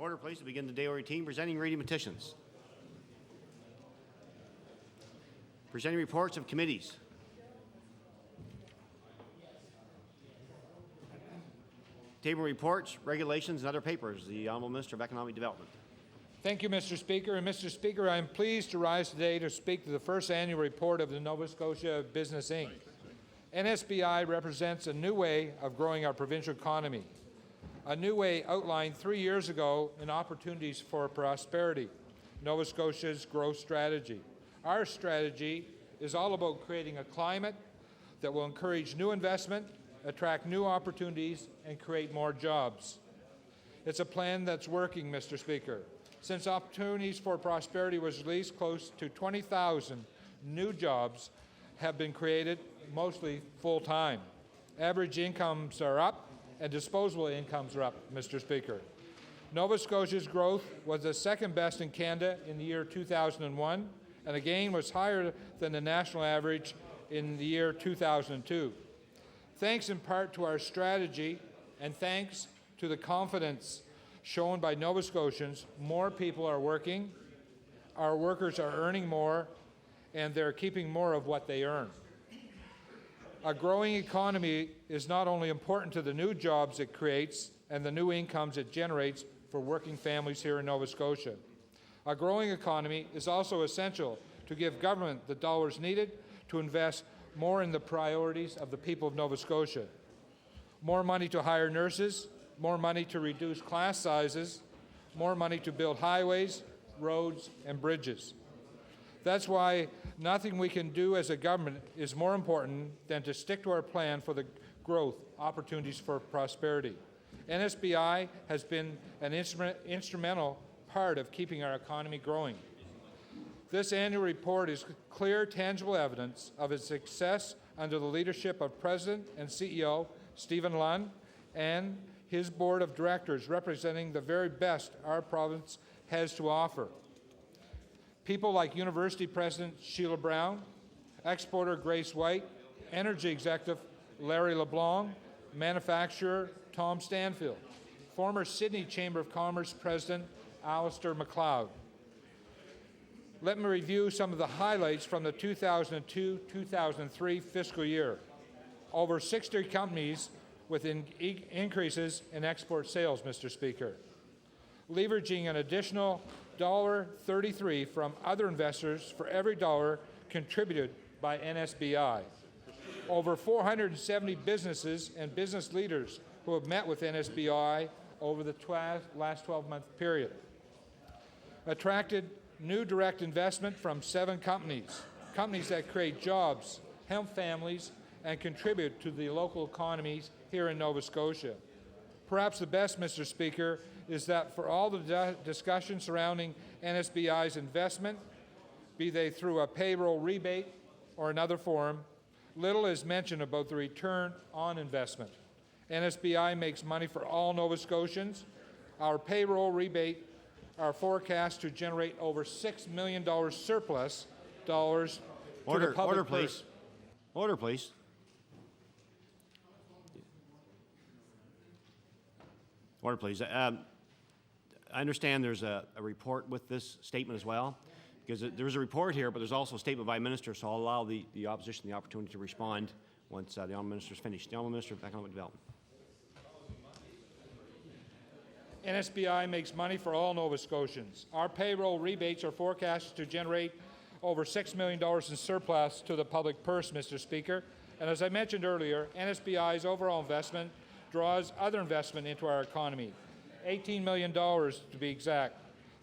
Order, please, to begin the daily routine. Presenting reading petitions. Presenting reports of committees. Table reports, regulations, and other papers. The Honourable Minister of Economic Development. Thank you, Mr. Speaker. And Mr. Speaker, I am pleased to rise today to speak to the first annual report of the Nova Scotia Business Inc. NSBI represents a new way of growing our provincial economy, a new way outlined 3 years ago in Opportunities for Prosperity, Nova Scotia's growth strategy. Our strategy is all about creating a climate that will encourage new investment, attract new opportunities, and create more jobs. It's a plan that's working, Mr. Speaker. Since Opportunities for Prosperity was released, close to 20,000 new jobs have been created, mostly full-time. Average incomes are up, and disposable incomes are up, Mr. Speaker. Nova Scotia's growth was the second best in Canada in the year 2001, and again was higher than the national average in the year 2002. Thanks in part to our strategy and thanks to the confidence shown by Nova Scotians, more people are working, our workers are earning more, and they're keeping more of what they earn. A growing economy is not only important to the new jobs it creates and the new incomes it generates for working families here in Nova Scotia. A growing economy is also essential to give government the dollars needed to invest more in the priorities of the people of Nova Scotia. More money to hire nurses, more money to reduce class sizes, more money to build highways, roads, and bridges. That's why nothing we can do as a government is more important than to stick to our plan for the growth opportunities for prosperity. NSBI has been an instrumental part of keeping our economy growing. This annual report is clear, tangible evidence of its success under the leadership of President and CEO Stephen Lunn and his board of directors representing the very best our province has to offer. People like University President Sheila Brown, exporter Grace White, energy executive Larry LeBlanc, manufacturer Tom Stanfield, former Sydney Chamber of Commerce President Alistair MacLeod. Let me review some of the highlights from the 2002-2003 fiscal year. Over 60 companies with increases in export sales, Mr. Speaker. Leveraging an additional $1.33 from other investors for every dollar contributed by NSBI. Over 470 businesses and business leaders who have met with NSBI over the last 12-month period. Attracted new direct investment from 7 companies that create jobs, help families, and contribute to the local economies here in Nova Scotia. Perhaps the best, Mr. Speaker, is that for all the discussion surrounding NSBI's investment, be they through a payroll rebate or another form, little is mentioned about the return on investment. NSBI makes money for all Nova Scotians. Our payroll rebate are forecast to generate over $6 million surplus dollars to the public. Order, please. Order, please. Order, please. I understand there's a report with this statement as well, because there's a report here, but there's also a statement by a minister, so I'll allow the opposition the opportunity to respond once the Honourable Minister is finished. The Honourable Minister of Economic Development. NSBI makes money for all Nova Scotians. Our payroll rebates are forecast to generate over $6 million in surplus to the public purse, Mr. Speaker. And as I mentioned earlier, NSBI's overall investment draws other investment into our economy, $18 million to be exact.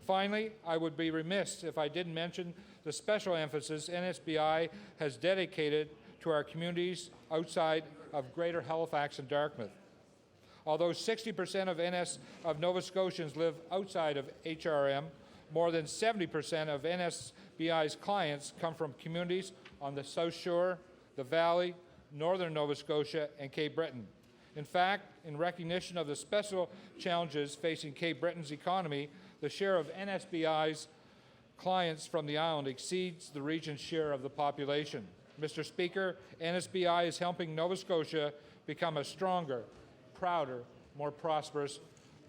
Finally, I would be remiss if I didn't mention the special emphasis NSBI has dedicated to our communities outside of Greater Halifax and Dartmouth. Although 60% of Nova Scotians live outside of HRM, more than 70% of NSBI's clients come from communities on the South Shore, the Valley, Northern Nova Scotia, and Cape Breton. In fact, in recognition of the special challenges facing Cape Breton's economy, the share of NSBI's clients from the island exceeds the region's share of the population. Mr. Speaker, NSBI is helping Nova Scotia become a stronger, prouder, more prosperous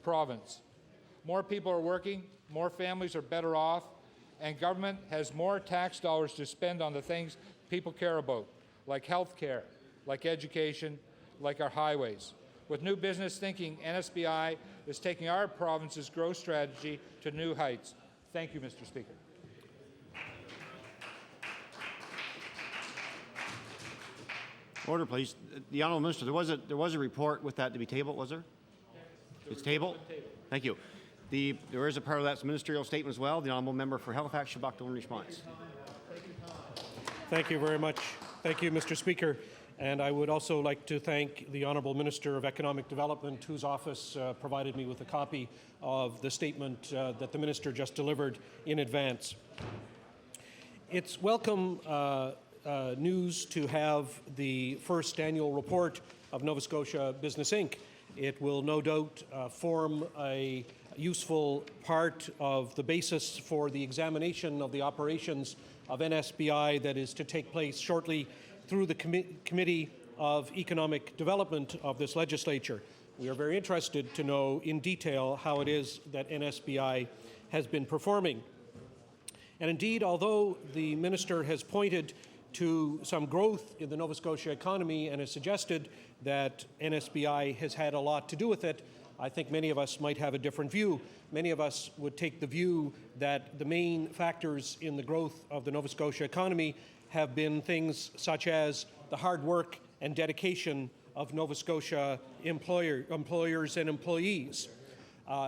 province. More people are working, more families are better off, and government has more tax dollars to spend on the things people care about, like health care, like education, like our highways. With new business thinking, NSBI is taking our province's growth strategy to new heights. Thank you, Mr. Speaker. Order, please. The Honourable Minister, there was a report with that to be tabled, was there? It's tabled? Thank you. There is a part of that ministerial statement as well. The Honourable Member for Halifax, Shabak, in response. Thank you very much. Thank you, Mr. Speaker. And I would also like to thank the Honourable Minister of Economic Development, whose office provided me with a copy of the statement that the Minister just delivered in advance. It's welcome news to have the first annual report of Nova Scotia Business Inc. It will no doubt form a useful part of the basis for the examination of the operations of NSBI that is to take place shortly through the Committee of Economic Development of this legislature. We are very interested to know in detail how it is that NSBI has been performing. And indeed, although the Minister has pointed to some growth in the Nova Scotia economy and has suggested that NSBI has had a lot to do with it, I think many of us might have a different view. Many of us would take the view that the main factors in the growth of the Nova Scotia economy have been things such as the hard work and dedication of Nova Scotia employers and employees.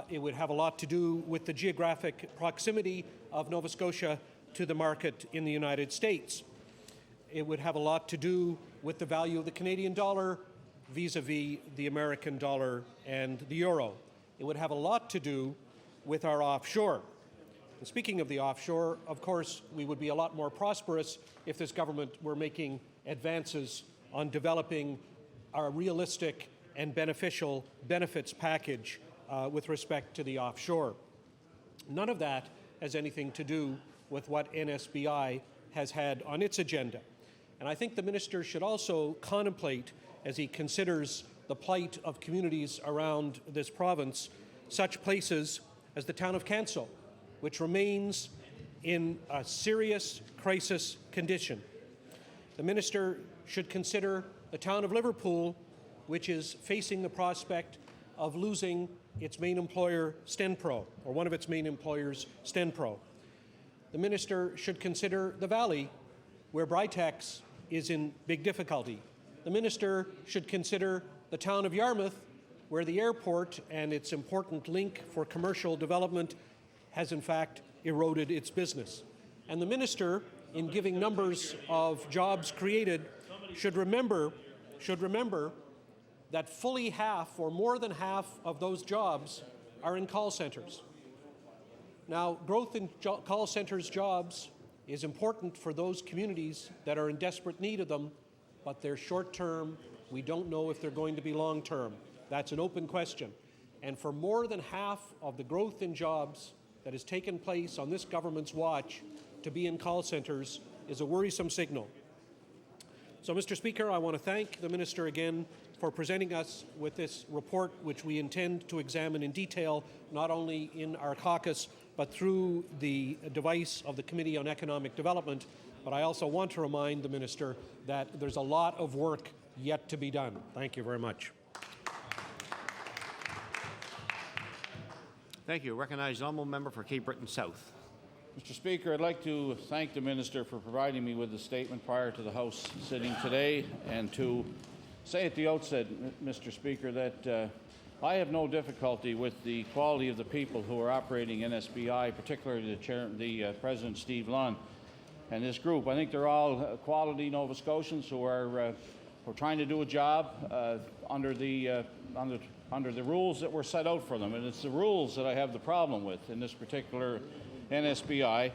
It would have a lot to do with the geographic proximity of Nova Scotia to the market in the United States. It would have a lot to do with the value of the Canadian dollar vis-a-vis the American dollar and the euro. It would have a lot to do with our offshore. And speaking of the offshore, of course, we would be a lot more prosperous if this government were making advances on developing a realistic and beneficial benefits package with respect to the offshore. None of that has anything to do with what NSBI has had on its agenda. And I think the Minister should also contemplate, as he considers the plight of communities around this province, such places as the town of Cancel, which remains in a serious crisis condition. The Minister should consider the town of Liverpool, which is facing the prospect of losing its main employer, Stenpro, or one of its main employers, Stenpro. The Minister should consider the Valley, where Britex is in big difficulty. The Minister should consider the town of Yarmouth, where the airport and its important link for commercial development has in fact eroded its business. And the Minister, in giving numbers of jobs created, should remember that fully half or more than half of those jobs are in call centers. Now, growth in call centers jobs is important for those communities that are in desperate need of them, but they're short-term. We don't know if they're going to be long-term. That's an open question. And for more than half of the growth in jobs that has taken place on this government's watch to be in call centers is a worrisome signal. So, Mr. Speaker, I want to thank the Minister again for presenting us with this report, which we intend to examine in detail, not only in our caucus, but through the device of the Committee on Economic Development. But I also want to remind the Minister that there's a lot of work yet to be done. Thank you very much. Thank you. Recognize the honourable member for Cape Breton South. Mr. Speaker, I'd like to thank the Minister for providing me with the statement prior to the House sitting today, and to say at the outset, Mr. Speaker, that I have no difficulty with the quality of the people who are operating NSBI, particularly the President Steve Lunn and this group. I think they're all quality Nova Scotians who are trying to do a job under the rules that were set out for them, and it's the rules that I have the problem with in this particular NSBI.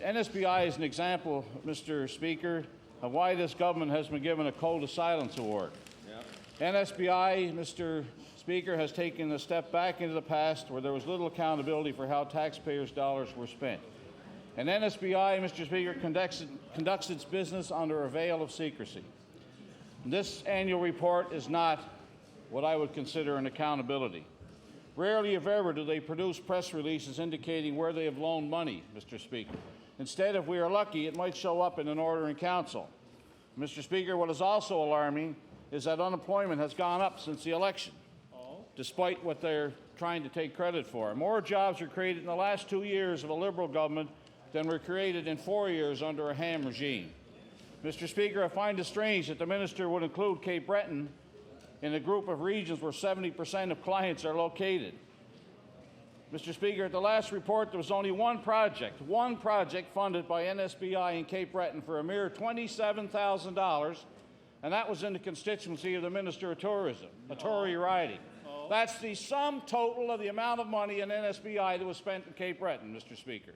NSBI is an example, Mr. Speaker, of why this government has been given a code of silence award. Yep. NSBI, Mr. Speaker, has taken a step back into the past where there was little accountability for how taxpayers' dollars were spent. And NSBI, Mr. Speaker, conducts its business under a veil of secrecy. This annual report is not what I would consider an accountability. Rarely, if ever, do they produce press releases indicating where they have loaned money, Mr. Speaker. Instead, if we are lucky, it might show up in an order in council. Mr. Speaker, what is also alarming is that unemployment has gone up since the election, despite what they're trying to take credit for. More jobs were created in the last 2 years of a Liberal government than were created in 4 years under a Ham regime. Mr. Speaker, I find it strange that the minister would include Cape Breton in a group of regions where 70% of clients are located. Mr. Speaker, at the last report, there was only one project funded by NSBI in Cape Breton for a mere $27,000, and that was in the constituency of the Minister of Tourism, a Tory riding. That's the sum total of the amount of money in NSBI that was spent in Cape Breton, Mr. Speaker.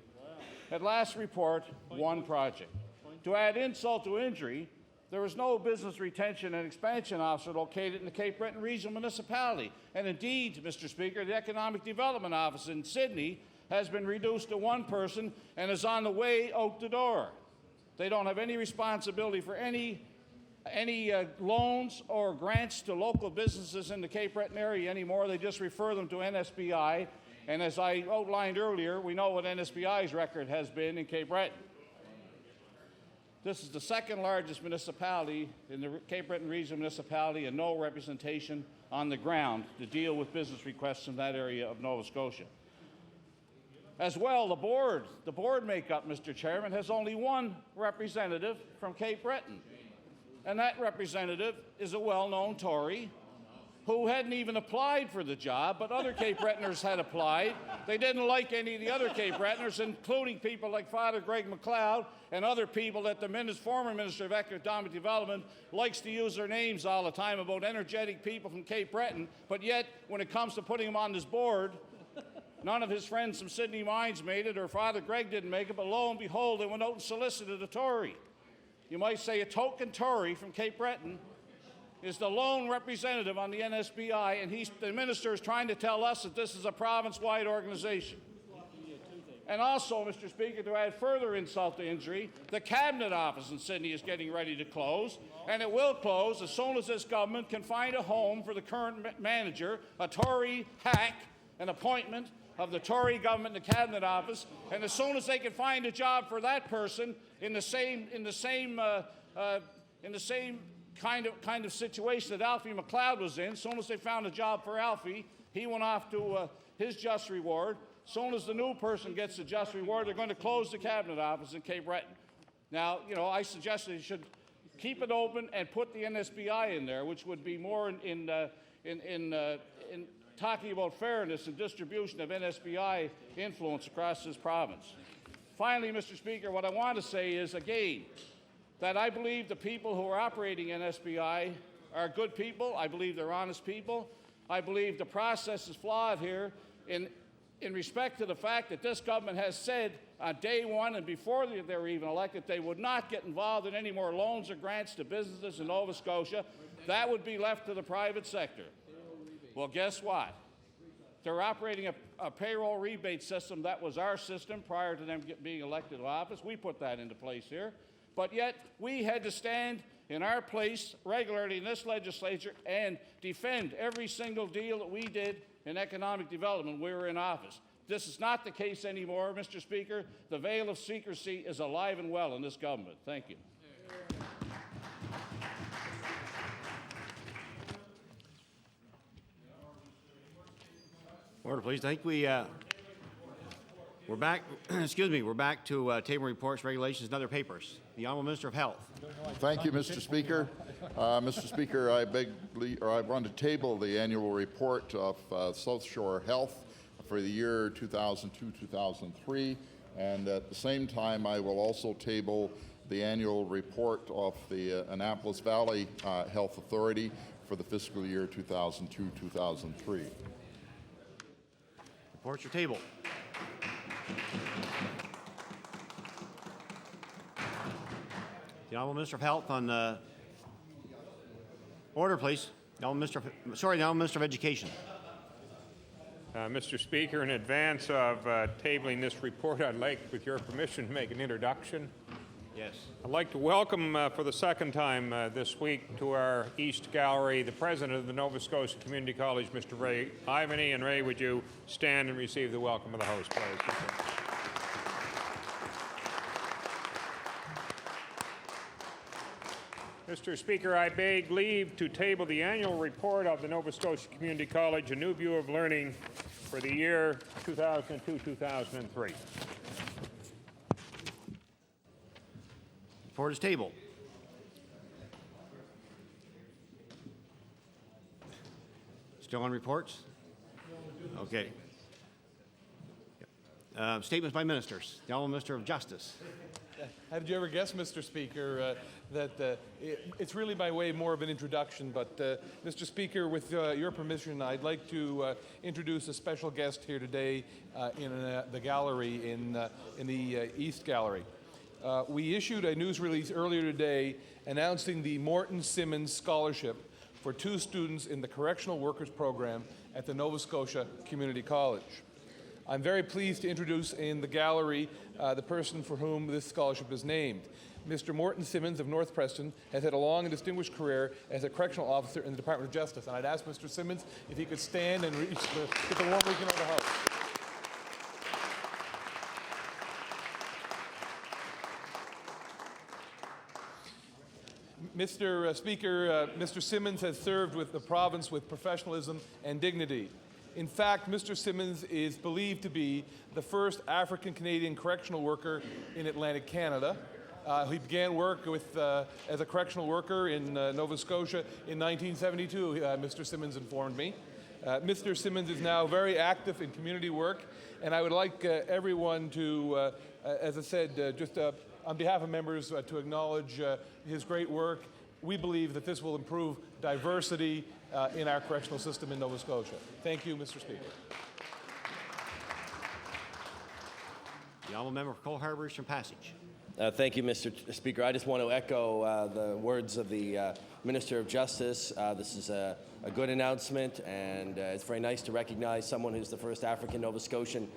At last report, one project. To add insult to injury, there was no business retention and expansion officer located in the Cape Breton Regional Municipality. And indeed, Mr. Speaker, the Economic Development Office in Sydney has been reduced to one person and is on the way out the door. They don't have any responsibility for any loans or grants to local businesses in the Cape Breton area anymore. They just refer them to NSBI. And as I outlined earlier, we know what NSBI's record has been in Cape Breton. This is the second largest municipality in the Cape Breton Regional Municipality, and no representation on the ground to deal with business requests in that area of Nova Scotia. As well, the board makeup, Mr. Chairman, has only one representative from Cape Breton, and that representative is a well-known Tory who hadn't even applied for the job, but other Cape Bretoners had applied. They didn't like any of the other Cape Bretoners, including people like Father Greg MacLeod and other people that the former Minister of Economic Development likes to use their names all the time about energetic people from Cape Breton, but yet when it comes to putting them on this board, none of his friends from Sydney Mines made it, or Father Greg didn't make it, but lo and behold, they went out and solicited a Tory. You might say a token Tory from Cape Breton is the lone representative on the NSBI, and the minister is trying to tell us that this is a province-wide organization. And also, Mr. Speaker, to add further insult to injury, the Cabinet Office in Sydney is getting ready to close, and it will close as soon as this government can find a home for the current manager, a Tory hack, an appointment of the Tory government in the Cabinet Office, and as soon as they can find a job for that person in the same kind of situation that Alfie MacLeod was in. As soon as they found a job for Alfie, he went off to his just reward. As soon as the new person gets the just reward, they're going to close the Cabinet Office in Cape Breton. Now, I suggest they should keep it open and put the NSBI in there, which would be more in talking about fairness and distribution of NSBI influence across this province. Finally, Mr. Speaker, what I want to say is, again, that I believe the people who are operating NSBI are good people. I believe they're honest people. I believe the process is flawed here in respect to the fact that this government has said on day one and before they were even elected they would not get involved in any more loans or grants to businesses in Nova Scotia. That would be left to the private sector. Well, guess what? They're operating a payroll rebate system that was our system prior to them being elected to office. We put that into place here. But yet, we had to stand in our place regularly in this legislature and defend every single deal that we did in economic development when we were in office. This is not the case anymore, Mr. Speaker. The veil of secrecy is alive and well in this government. Thank you. Order, please. I think we're back. Excuse me. We're back to table reports, regulations, and other papers. The Honourable Minister of Health. Thank you, Mr. Speaker. Mr. Speaker, I want to table the annual report of South Shore Health for the year 2002-2003, and at the same time, I will also table the annual report of the Annapolis Valley Health Authority for the fiscal year 2002-2003. Reports are tabled. The Honourable Minister of Health on order, please. The Honourable Minister of Education. Mr. Speaker, in advance of tabling this report, I'd like, with your permission, to make an introduction. Yes. I'd like to welcome for the second time this week to our East Gallery the President of the Nova Scotia Community College, Mr. Ray Ivany. And Ray, would you stand and receive the welcome of the host, please? Mr. Speaker, I beg leave to table the annual report of the Nova Scotia Community College, A New View of Learning for the year 2002-2003. Report is tabled. Still on reports? Okay. Statements by ministers. The Honourable Minister of Justice. How did you ever guess, Mr. Speaker, that it's really by way more of an introduction, but Mr. Speaker, with your permission, I'd like to introduce a special guest here today in the gallery, in the East Gallery. We issued a news release earlier today announcing the Morton Simmons Scholarship for 2 students in the Correctional Workers Program at the Nova Scotia Community College. I'm very pleased to introduce in the gallery the person for whom this scholarship is named. Mr. Morton Simmons of North Preston has had a long and distinguished career as a correctional officer in the Department of Justice. And I'd ask Mr. Simmons if he could stand and get the warm welcome of the House. Mr. Speaker, Mr. Simmons has served with the province with professionalism and dignity. In fact, Mr. Simmons is believed to be the first African-Canadian correctional worker in Atlantic Canada. He began work as a correctional worker in Nova Scotia in 1972, Mr. Simmons informed me. Mr. Simmons is now very active in community work, and I would like everyone to, as I said, just on behalf of members, to acknowledge his great work. We believe that this will improve diversity in our correctional system in Nova Scotia. Thank you, Mr. Speaker. The Honourable Member for Cole Harbour Eastern Passage. Thank you, Mr. Speaker. I just want to echo the words of the Minister of Justice. This is a good announcement, and it's very nice to recognize someone who's the first African Nova Scotian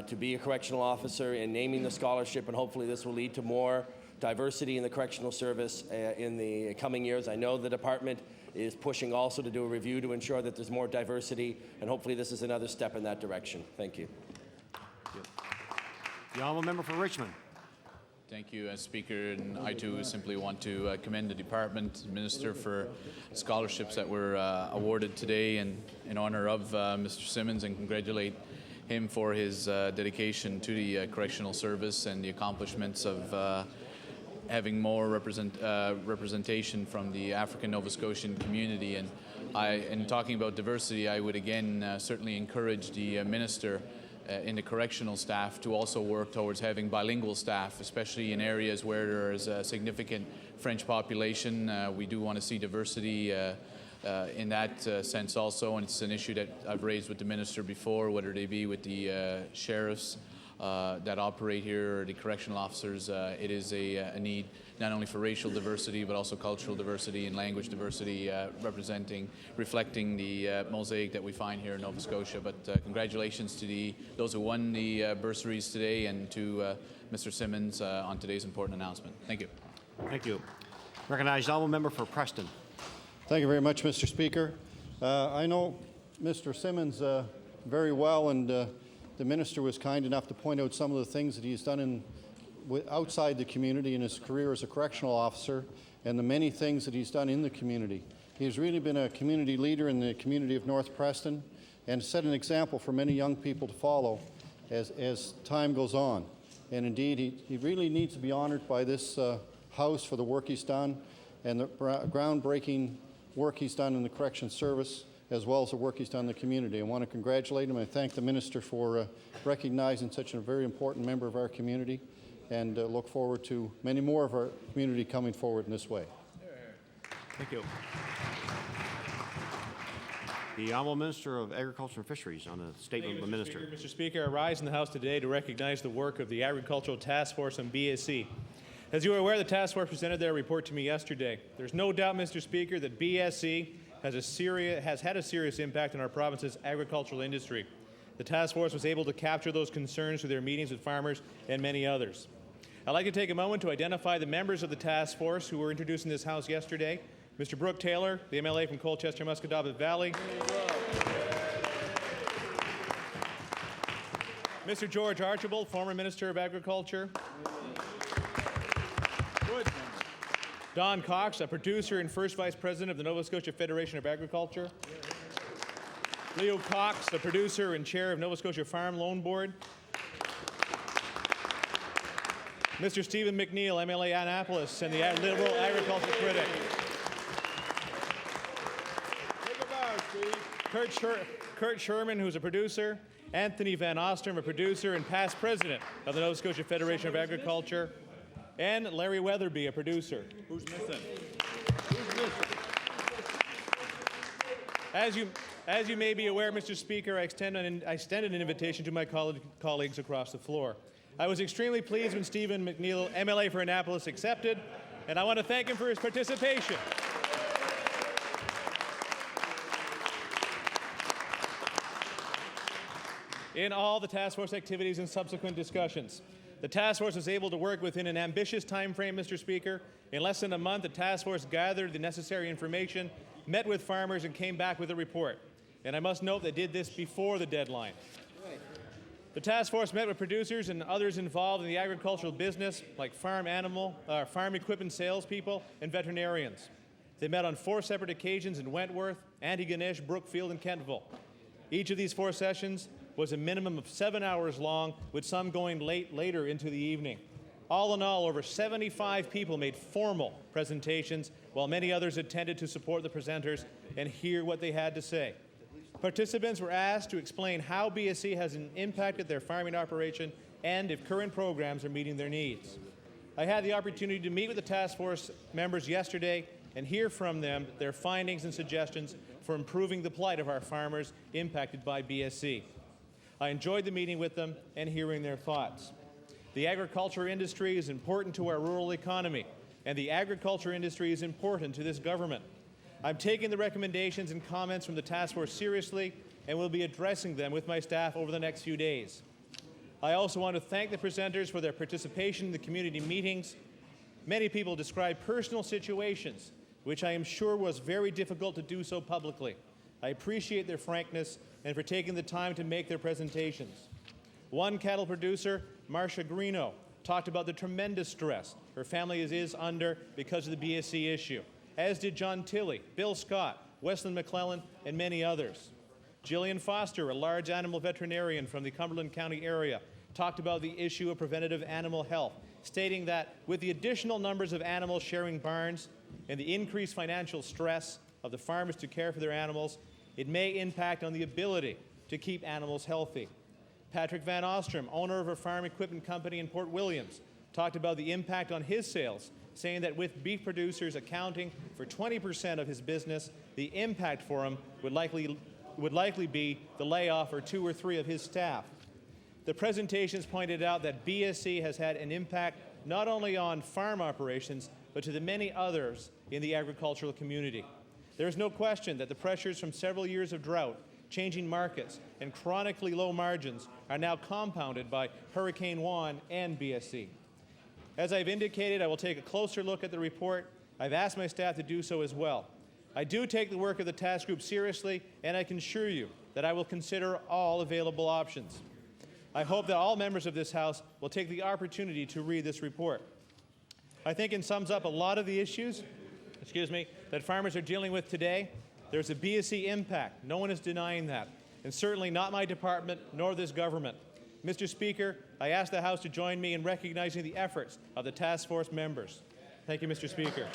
to be a correctional officer in naming the scholarship, and hopefully this will lead to more diversity in the correctional service in the coming years. I know the department is pushing also to do a review to ensure that there's more diversity, and hopefully this is another step in that direction. Thank you. The Honourable Member for Richmond. Thank you, Speaker, and I too simply want to commend the Department and Minister for scholarships that were awarded today in honour of Mr. Simmons, and congratulate him for his dedication to the correctional service and the accomplishments of having more representation from the African Nova Scotian community. And in talking about diversity, I would again certainly encourage the Minister in the correctional staff to also work towards having bilingual staff, especially in areas where there is a significant French population. We do want to see diversity in that sense also, and it's an issue that I've raised with the Minister before, whether they be with the sheriffs that operate here or the correctional officers. It is a need not only for racial diversity but also cultural diversity and language diversity, reflecting the mosaic that we find here in Nova Scotia. But congratulations to those who won the bursaries today, and to Mr. Simmons on today's important announcement. Thank you. Thank you. Recognize the Honourable Member for Preston. Thank you very much, Mr. Speaker. I know Mr. Simmons very well, and the Minister was kind enough to point out some of the things that he's done outside the community in his career as a correctional officer, and the many things that he's done in the community. He's really been a community leader in the community of North Preston, and set an example for many young people to follow as time goes on. And indeed, he really needs to be honoured by this House for the work he's done, and the groundbreaking work he's done in the correction service, as well as the work he's done in the community. I want to congratulate him. I thank the Minister for recognizing such a very important member of our community, and look forward to many more of our community coming forward in this way. Thank you. The Honourable Minister of Agriculture and Fisheries on a statement of the Minister. Mr. Speaker, I rise in the House today to recognize the work of the Agricultural Task Force on BSE. As you are aware, the task force presented their report to me yesterday. There's no doubt, Mr. Speaker, that BSE has had a serious impact on our province's agricultural industry. The task force was able to capture those concerns through their meetings with farmers and many others. I'd like to take a moment to identify the members of the task force who were introduced in this House yesterday. Mr. Brooke Taylor, the MLA from Colchester-Musquodoboit Valley. Mr. George Archibald, former Minister of Agriculture. Don Cox, a producer and first Vice President of the Nova Scotia Federation of Agriculture. Leo Cox, the producer and Chair of Nova Scotia Farm Loan Board. Mr. Stephen McNeil, MLA Annapolis, and the Liberal Agriculture Critic. Kurt Sherman, who's a producer. Anthony Van Ostrom, a producer and past president of the Nova Scotia Federation of Agriculture. And Larry Weatherby, a producer. Who's missing? As you may be aware, Mr. Speaker, I extended an invitation to my colleagues across the floor. I was extremely pleased when Stephen McNeil, MLA for Annapolis, accepted, and I want to thank him for his participation. In all the task force activities and subsequent discussions. The task force was able to work within an ambitious time frame, Mr. Speaker. In less than a month, the task force gathered the necessary information, met with farmers, and came back with a report. And I must note they did this before the deadline. The task force met with producers and others involved in the agricultural business, like farm equipment salespeople and veterinarians. They met on 4 separate occasions in Wentworth, Antigonish, Brookfield, and Kentville. Each of these 4 sessions was a minimum of 7 hours long, with some going later into the evening. All in all, over 75 people made formal presentations, while many others attended to support the presenters and hear what they had to say. Participants were asked to explain how BSE has impacted their farming operation and if current programs are meeting their needs. I had the opportunity to meet with the task force members yesterday and hear from them their findings and suggestions for improving the plight of our farmers impacted by BSE. I enjoyed the meeting with them and hearing their thoughts. The agriculture industry is important to our rural economy, and the agriculture industry is important to this government. I'm taking the recommendations and comments from the task force seriously and will be addressing them with my staff over the next few days. I also want to thank the presenters for their participation in the community meetings. Many people described personal situations, which I am sure was very difficult to do so publicly. I appreciate their frankness and for taking the time to make their presentations. One cattle producer, Marcia Greeno, talked about the tremendous stress her family is under because of the BSE issue, as did John Tilley, Bill Scott, Wesleyan McClellan, and many others. Jillian Foster, a large animal veterinarian from the Cumberland County area, talked about the issue of preventative animal health, stating that with the additional numbers of animals sharing barns and the increased financial stress of the farmers to care for their animals, it may impact on the ability to keep animals healthy. Patrick Van Ostrom, owner of a farm equipment company in Port Williams, talked about the impact on his sales, saying that with beef producers accounting for 20% of his business, the impact for him would likely be the layoff or 2 or 3 of his staff. The presentations pointed out that BSE has had an impact not only on farm operations, but to the many others in the agricultural community. There is no question that the pressures from several years of drought, changing markets, and chronically low margins are now compounded by Hurricane Juan and BSE. As I've indicated, I will take a closer look at the report. I've asked my staff to do so as well. I do take the work of the task group seriously, and I can assure you that I will consider all available options. I hope that all members of this House will take the opportunity to read this report. I think it sums up a lot of the issues that farmers are dealing with today. There's a BSE impact. No one is denying that, and certainly not my department nor this government. Mr. Speaker, I ask the House to join me in recognizing the efforts of the task force members. Thank you, Mr. Speaker.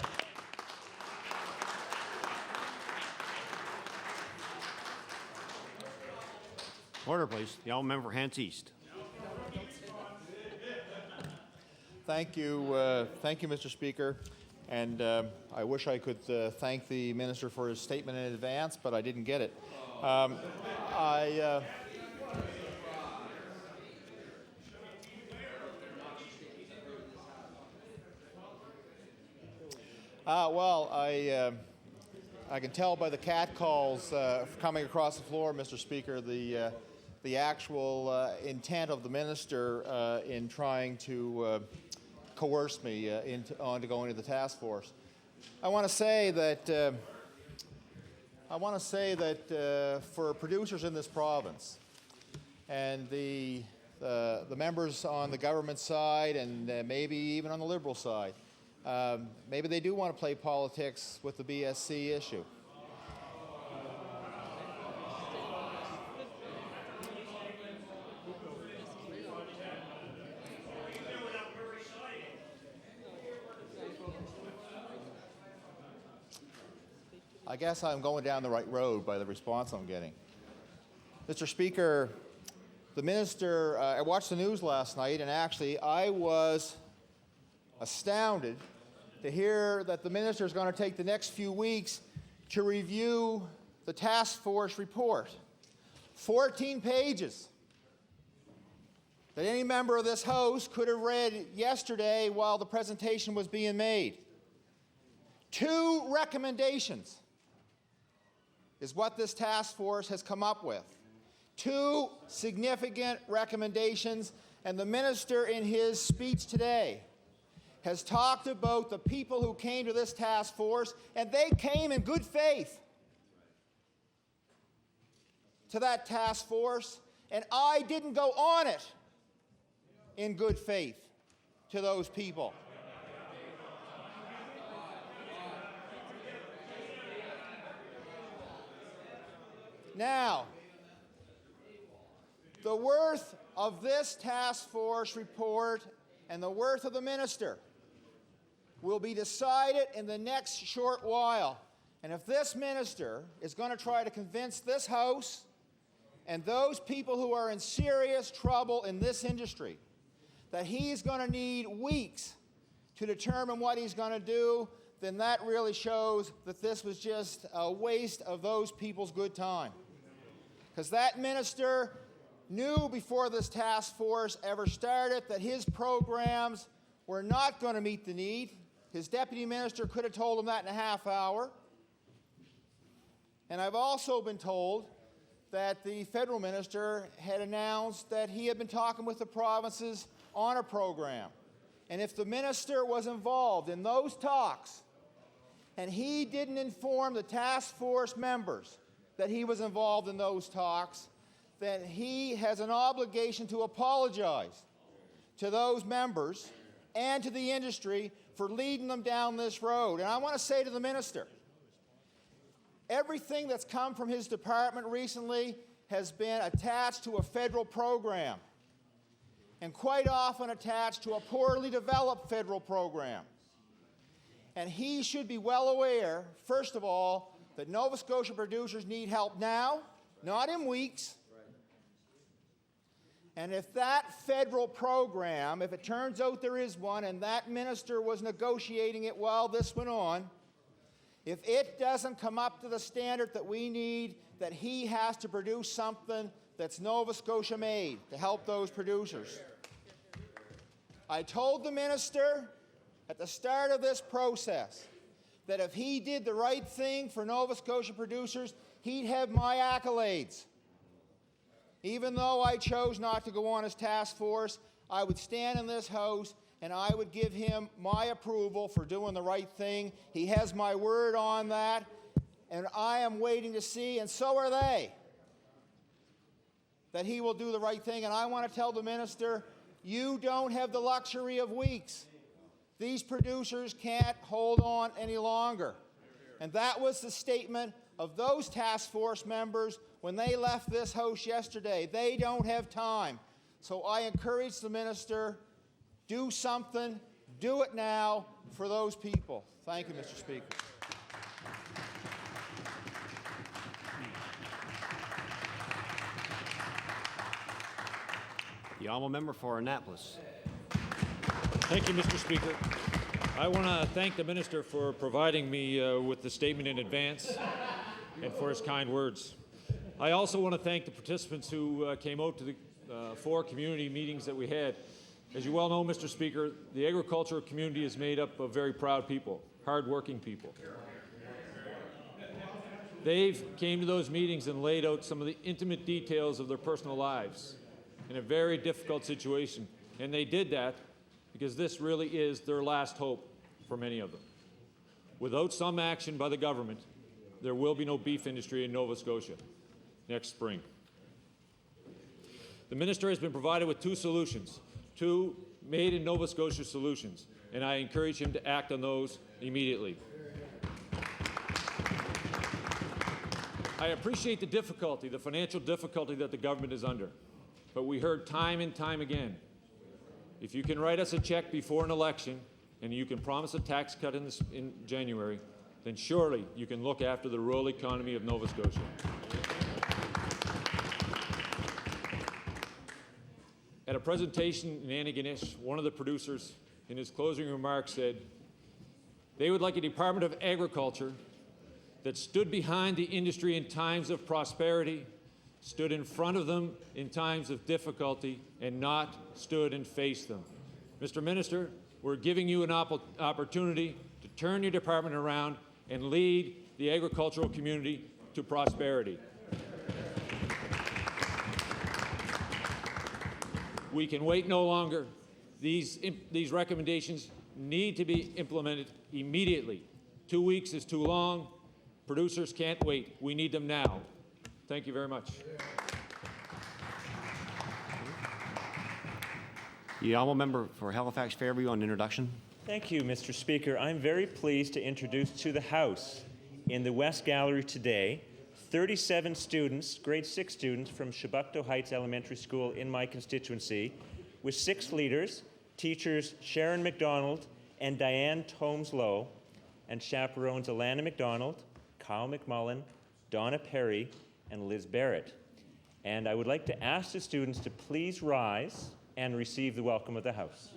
Order, please. The honourable member for Hants East. Thank you, Mr. Speaker. And I wish I could thank the minister for his statement in advance, but I didn't get it. I can tell by the cat calls coming across the floor, Mr. Speaker, the actual intent of the minister in trying to coerced me on to go into the task force. I want to say that for producers in this province and the members on the government side and maybe even on the Liberal side, maybe they do want to play politics with the BSC issue. I guess I'm going down the right road by the response I'm getting. Mr. Speaker, the minister, I watched the news last night, and actually I was astounded to hear that the minister is going to take the next few weeks to review the task force report. 14 pages that any member of this House could have read yesterday while the presentation was being made. 2 recommendations is what this task force has come up with. 2 significant recommendations, and the minister in his speech today has talked about the people who came to this task force, and they came in good faith to that task force, and I didn't go on it in good faith to those people. Now, the worth of this task force report and the worth of the minister will be decided in the next short while. And if this minister is going to try to convince this House and those people who are in serious trouble in this industry that he's going to need weeks to determine what he's going to do, then that really shows that this was just a waste of those people's good time. Because that minister knew before this task force ever started that his programs were not going to meet the need. His deputy minister could have told him that in a half hour. And I've also been told that the federal minister had announced that he had been talking with the provinces on a program. And if the minister was involved in those talks and he didn't inform the task force members that he was involved in those talks, then he has an obligation to apologize to those members and to the industry for leading them down this road. And I want to say to the minister, everything that's come from his department recently has been attached to a federal program, and quite often attached to a poorly developed federal program. And he should be well aware, first of all, that Nova Scotia producers need help now, not in weeks. And if that federal program, if it turns out there is one, and that minister was negotiating it while this went on, if it doesn't come up to the standard that we need, that he has to produce something that's Nova Scotia made to help those producers. I told the minister at the start of this process that if he did the right thing for Nova Scotia producers, he'd have my accolades. Even though I chose not to go on his task force, I would stand in this House and I would give him my approval for doing the right thing. He has my word on that, and I am waiting to see, and so are they, that he will do the right thing. And I want to tell the minister, you don't have the luxury of weeks. These producers can't hold on any longer. And that was the statement of those task force members when they left this House yesterday. They don't have time. So I encourage the minister, do something, do it now for those people. Thank you, Mr. Speaker. The honourable member for Annapolis. Thank you, Mr. Speaker. I want to thank the minister for providing me with the statement in advance and for his kind words. I also want to thank the participants who came out to the 4 community meetings that we had. As you well know, Mr. Speaker, the agricultural community is made up of very proud people, hard-working people. They've came to those meetings and laid out some of the intimate details of their personal lives in a very difficult situation. And they did that because this really is their last hope for many of them. Without some action by the government, there will be no beef industry in Nova Scotia next spring. The minister has been provided with two solutions, two made in Nova Scotia solutions, and I encourage him to act on those immediately. I appreciate the difficulty, the financial difficulty that the government is under, but we heard time and time again, if you can write us a check before an election and you can promise a tax cut in January, then surely you can look after the rural economy of Nova Scotia. At a presentation in Antigonish, one of the producers in his closing remarks said they would like a Department of Agriculture that stood behind the industry in times of prosperity, stood in front of them in times of difficulty, and not stood and faced them. Mr. Minister, we're giving you an opportunity to turn your department around and lead the agricultural community to prosperity. We can wait no longer. These recommendations need to be implemented immediately. 2 weeks is too long. Producers can't wait. We need them now. Thank you very much. The honourable member for Halifax Fairview on introduction. Thank you, Mr. Speaker. I'm very pleased to introduce to the House in the West Gallery today 37 students, grade 6 students from Chebucto Heights Elementary School in my constituency, with 6 leaders, teachers Sharon McDonald and Diane Tomes-Lowe, and chaperones Alana McDonald, Kyle McMullen, Donna Perry, and Liz Barrett. And I would like to ask the students to please rise and receive the welcome of the House.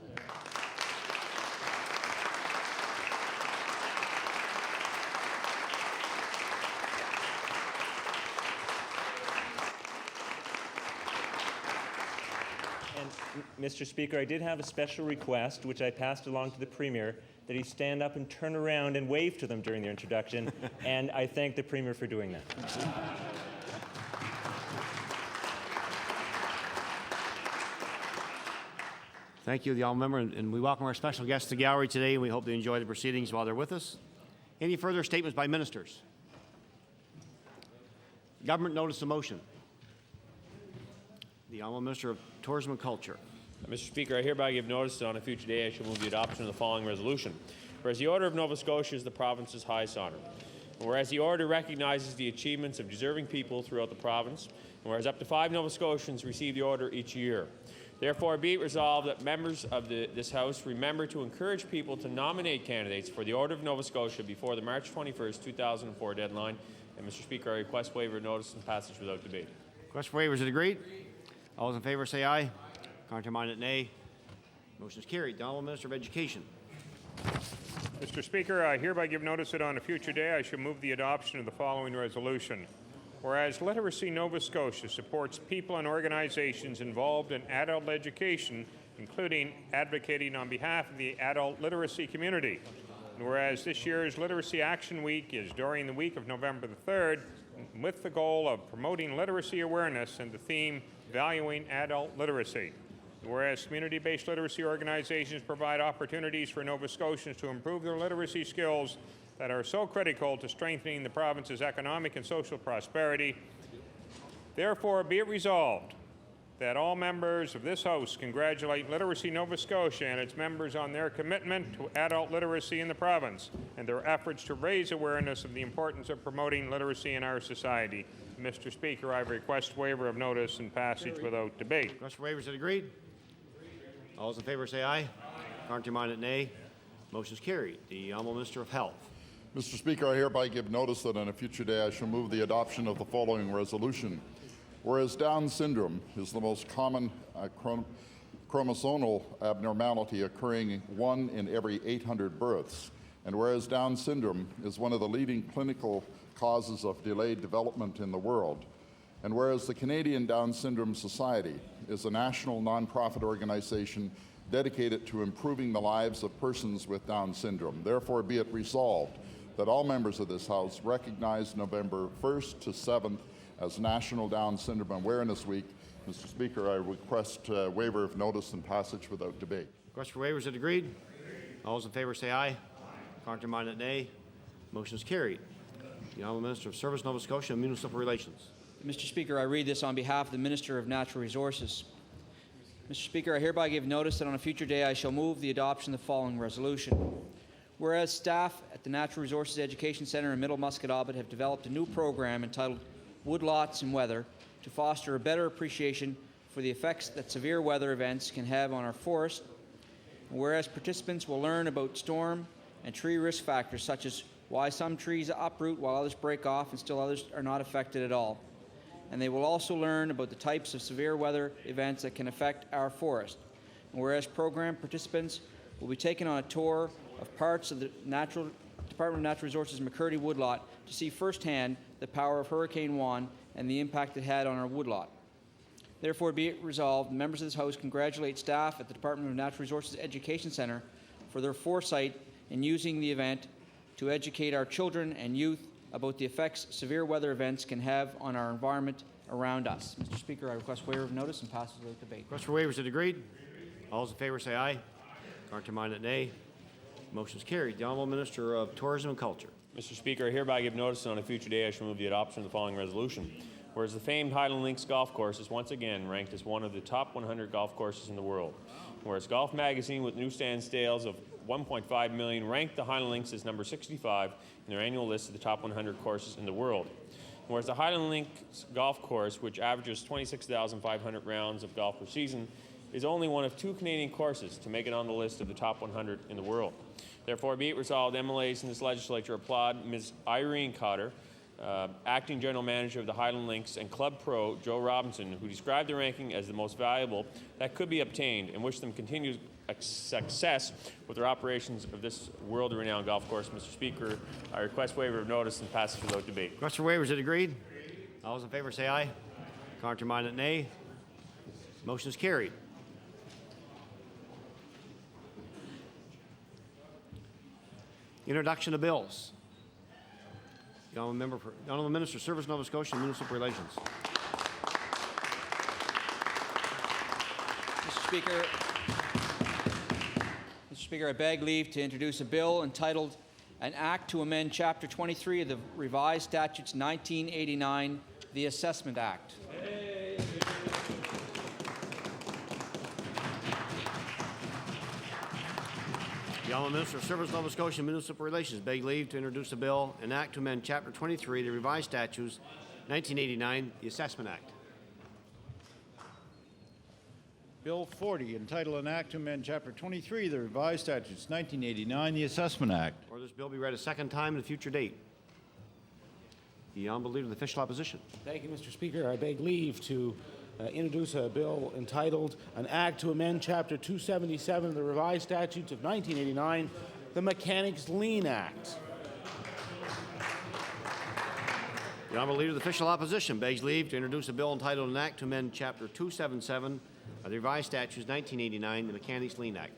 Mr. Speaker, I did have a special request, which I passed along to the Premier, that he stand up and turn around and wave to them during their introduction, and I thank the Premier for doing that. Thank you, the honourable member, and we welcome our special guests to the gallery today, and we hope they enjoy the proceedings while they're with us. Any further statements by ministers? Government notice of motion. The honourable Minister of Tourism and Culture. Mr. Speaker, I hereby give notice that on a future day I shall move the adoption of the following resolution. Whereas the Order of Nova Scotia is the province's highest honour. And whereas the Order recognizes the achievements of deserving people throughout the province, and whereas up to 5 Nova Scotians receive the Order each year. Therefore, be it resolved that members of this House remember to encourage people to nominate candidates for the Order of Nova Scotia before the March 21st, 2004 deadline. And Mr. Speaker, I request waiver of notice and passage without debate. Request for waivers, is it agreed? All those in favour say aye. Contrary-minded, nay. Motion is carried. The Honourable Minister of Education. Mr. Speaker, I hereby give notice that on a future day I shall move the adoption of the following resolution. Whereas Literacy Nova Scotia supports people and organizations involved in adult education, including advocating on behalf of the adult literacy community. And whereas this year's Literacy Action Week is during the week of November the 3rd, with the goal of promoting literacy awareness and the theme valuing adult literacy. Whereas community-based literacy organizations provide opportunities for Nova Scotians to improve their literacy skills that are so critical to strengthening the province's economic and social prosperity. Therefore, be it resolved that all members of this House congratulate Literacy Nova Scotia and its members on their commitment to adult literacy in the province and their efforts to raise awareness of the importance of promoting literacy in our society. Mr. Speaker, I request waiver of notice and passage without debate. Request for waivers, is it agreed? All those in favour say aye. Contrary-minded, nay. Motion is carried. The Honourable Minister of Health. Mr. Speaker, I hereby give notice that on a future day I shall move the adoption of the following resolution. Whereas Down syndrome is the most common chromosomal abnormality occurring 1 in every 800 births, and whereas Down syndrome is one of the leading clinical causes of delayed development in the world, and whereas the Canadian Down Syndrome Society is a national nonprofit organization dedicated to improving the lives of persons with Down syndrome, therefore be it resolved that all members of this House recognize November 1st to 7th as National Down Syndrome Awareness Week. Mr. Speaker, I request waiver of notice and passage without debate. Request for waivers is agreed. All those in favor say aye. Contrary-minded, nay. Motion is carried. The Honourable Minister of Service, Nova Scotia and Municipal Relations. Mr. Speaker, I read this on behalf of the Minister of Natural Resources. Mr. Speaker, I hereby give notice that on a future day I shall move the adoption of the following resolution. Whereas staff at the Natural Resources Education Centre in Middle Musquodoboit have developed a new program entitled Woodlots and Weather to foster a better appreciation for the effects that severe weather events can have on our forest. And whereas participants will learn about storm and tree risk factors such as why some trees uproot while others break off and still others are not affected at all. And they will also learn about the types of severe weather events that can affect our forest. And whereas program participants will be taken on a tour of parts of the Department of Natural Resources McCurdy woodlot to see firsthand the power of Hurricane Juan and the impact it had on our woodlot. Therefore, be it resolved, members of this House congratulate staff at the Department of Natural Resources Education Centre for their foresight in using the event to educate our children and youth about the effects severe weather events can have on our environment around us. Mr. Speaker, I request waiver of notice and pass without debate. Request for waivers is agreed. All those in favor say aye. Contrary-minded, nay. Motion is carried. The Honourable Minister of Tourism and Culture. Mr. Speaker, I hereby give notice that on a future day I shall move the adoption of the following resolution. Whereas the famed Highland Links Golf Course is once again ranked as one of the top 100 golf courses in the world. Whereas Golf Magazine, with newsstand sales of 1.5 million, ranked the Highland Links as number 65 in their annual list of the top 100 courses in the world. Whereas the Highland Links Golf Course, which averages 26,500 rounds of golf per season, is only one of 2 Canadian courses to make it on the list of the top 100 in the world. Therefore, be it resolved, MLAs in this legislature applaud Ms. Irene Cotter, Acting General Manager of the Highland Links, and Club Pro Joe Robinson, who described the ranking as the most valuable that could be obtained, and wish them continued success with their operations of this world-renowned golf course. Mr. Speaker, I request waiver of notice and pass it without debate. Request for waivers is agreed. All those in favor say aye. Contrary-minded, nay. Motion is carried. Introduction of bills. The Honourable Minister of Service, Nova Scotia and Municipal Relations. Mr. Speaker, I beg leave to introduce a bill entitled An Act to Amend Chapter 23 of the Revised Statutes 1989, the Assessment Act. The Honourable Minister of Service, Nova Scotia and Municipal Relations beg leave to introduce a bill, an act to amend Chapter 23 of the Revised Statutes 1989, the Assessment Act. Bill 40, entitled An Act to Amend Chapter 23 of the Revised Statutes 1989, the Assessment Act. Or this bill be read a second time at a future date. The Honourable Leader of the Official Opposition. Thank you, Mr. Speaker. I beg leave to introduce a bill entitled An Act to Amend Chapter 277 of the Revised Statutes of 1989, the Mechanics' Lien Act. The Honourable Leader of the Official Opposition begs leave to introduce a bill entitled An Act to Amend Chapter 277 of the Revised Statutes 1989, the Mechanics' Lien Act.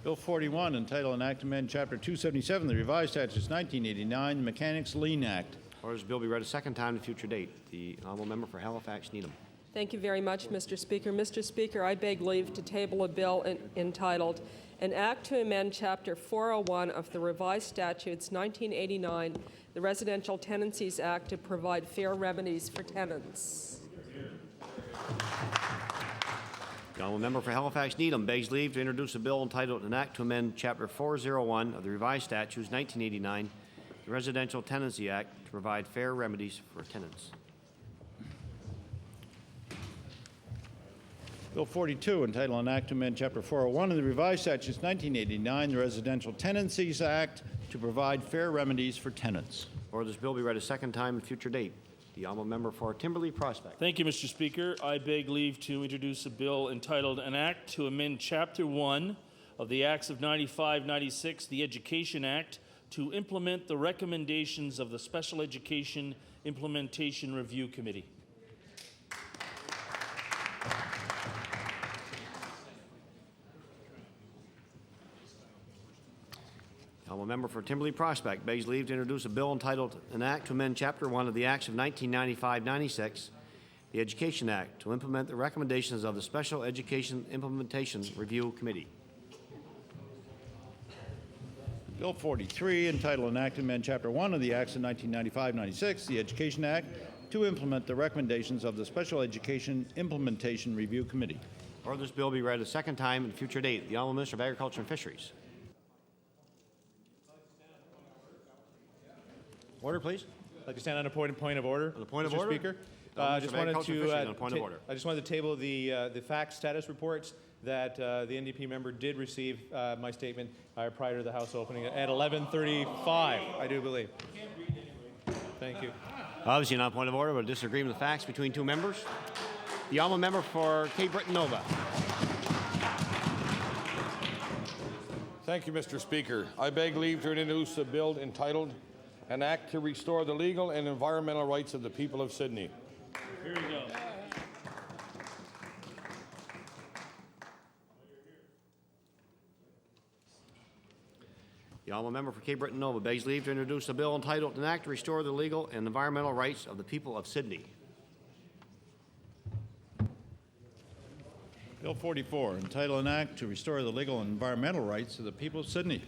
Bill 41, entitled An Act to Amend Chapter 277 of the Revised Statutes 1989, the Mechanics' Lien Act. Or this bill be read a second time at a future date. The Honourable Member for Halifax Needham. Thank you very much, Mr. Speaker. Mr. Speaker, I beg leave to table a bill entitled An Act to Amend Chapter 401 of the Revised Statutes 1989, the Residential Tenancies Act, to provide fair remedies for tenants. The Honourable Member for Halifax Needham begs leave to introduce a bill entitled An Act to Amend Chapter 401 of the Revised Statutes 1989, the Residential Tenancy Act, to provide fair remedies for tenants. Bill 42, entitled An Act to Amend Chapter 401 of the Revised Statutes 1989, the Residential Tenancies Act, to provide fair remedies for tenants. Or this bill be read a second time at a future date. The Honourable Member for Timberley Prospect. Thank you, Mr. Speaker. I beg leave to introduce a bill entitled An Act to Amend Chapter 1 of the Acts of 95-96, the Education Act, to implement the recommendations of the Special Education Implementation Review Committee. Honourable Member for Timberley Prospect begs leave to introduce a bill entitled An Act to Amend Chapter 1 of the Acts of 1995-96, the Education Act to implement the recommendations of the Special Education Implementation Review Committee. Bill 43, entitled An Act to Amend Chapter 1 of the Acts of 1995-96, the Education Act, to implement the recommendations of the Special Education Implementation Review Committee. Order this bill be read a second time at a future date. The Honourable Minister of Agriculture and Fisheries. Order, please. I'd like to stand on a point of order. On the point of Mr. order? Speaker. I just wanted to table the fact status reports that the NDP member did receive my statement prior to the House opening at 11:35, I do believe. Thank you. Obviously not a point of order, but a disagreement of the facts between two members. The Honourable Member for Cape Breton Nova. Thank you, Mr. Speaker. I beg leave to introduce a bill entitled An Act to Restore the Legal and Environmental Rights of the People of Sydney. Here we go. The Honourable Member for Cape Breton Nova begs leave to introduce a bill entitled An Act to Restore the Legal and Environmental Rights of the People of Sydney. Bill 44, entitled An Act to Restore the Legal and Environmental Rights of the People of Sydney.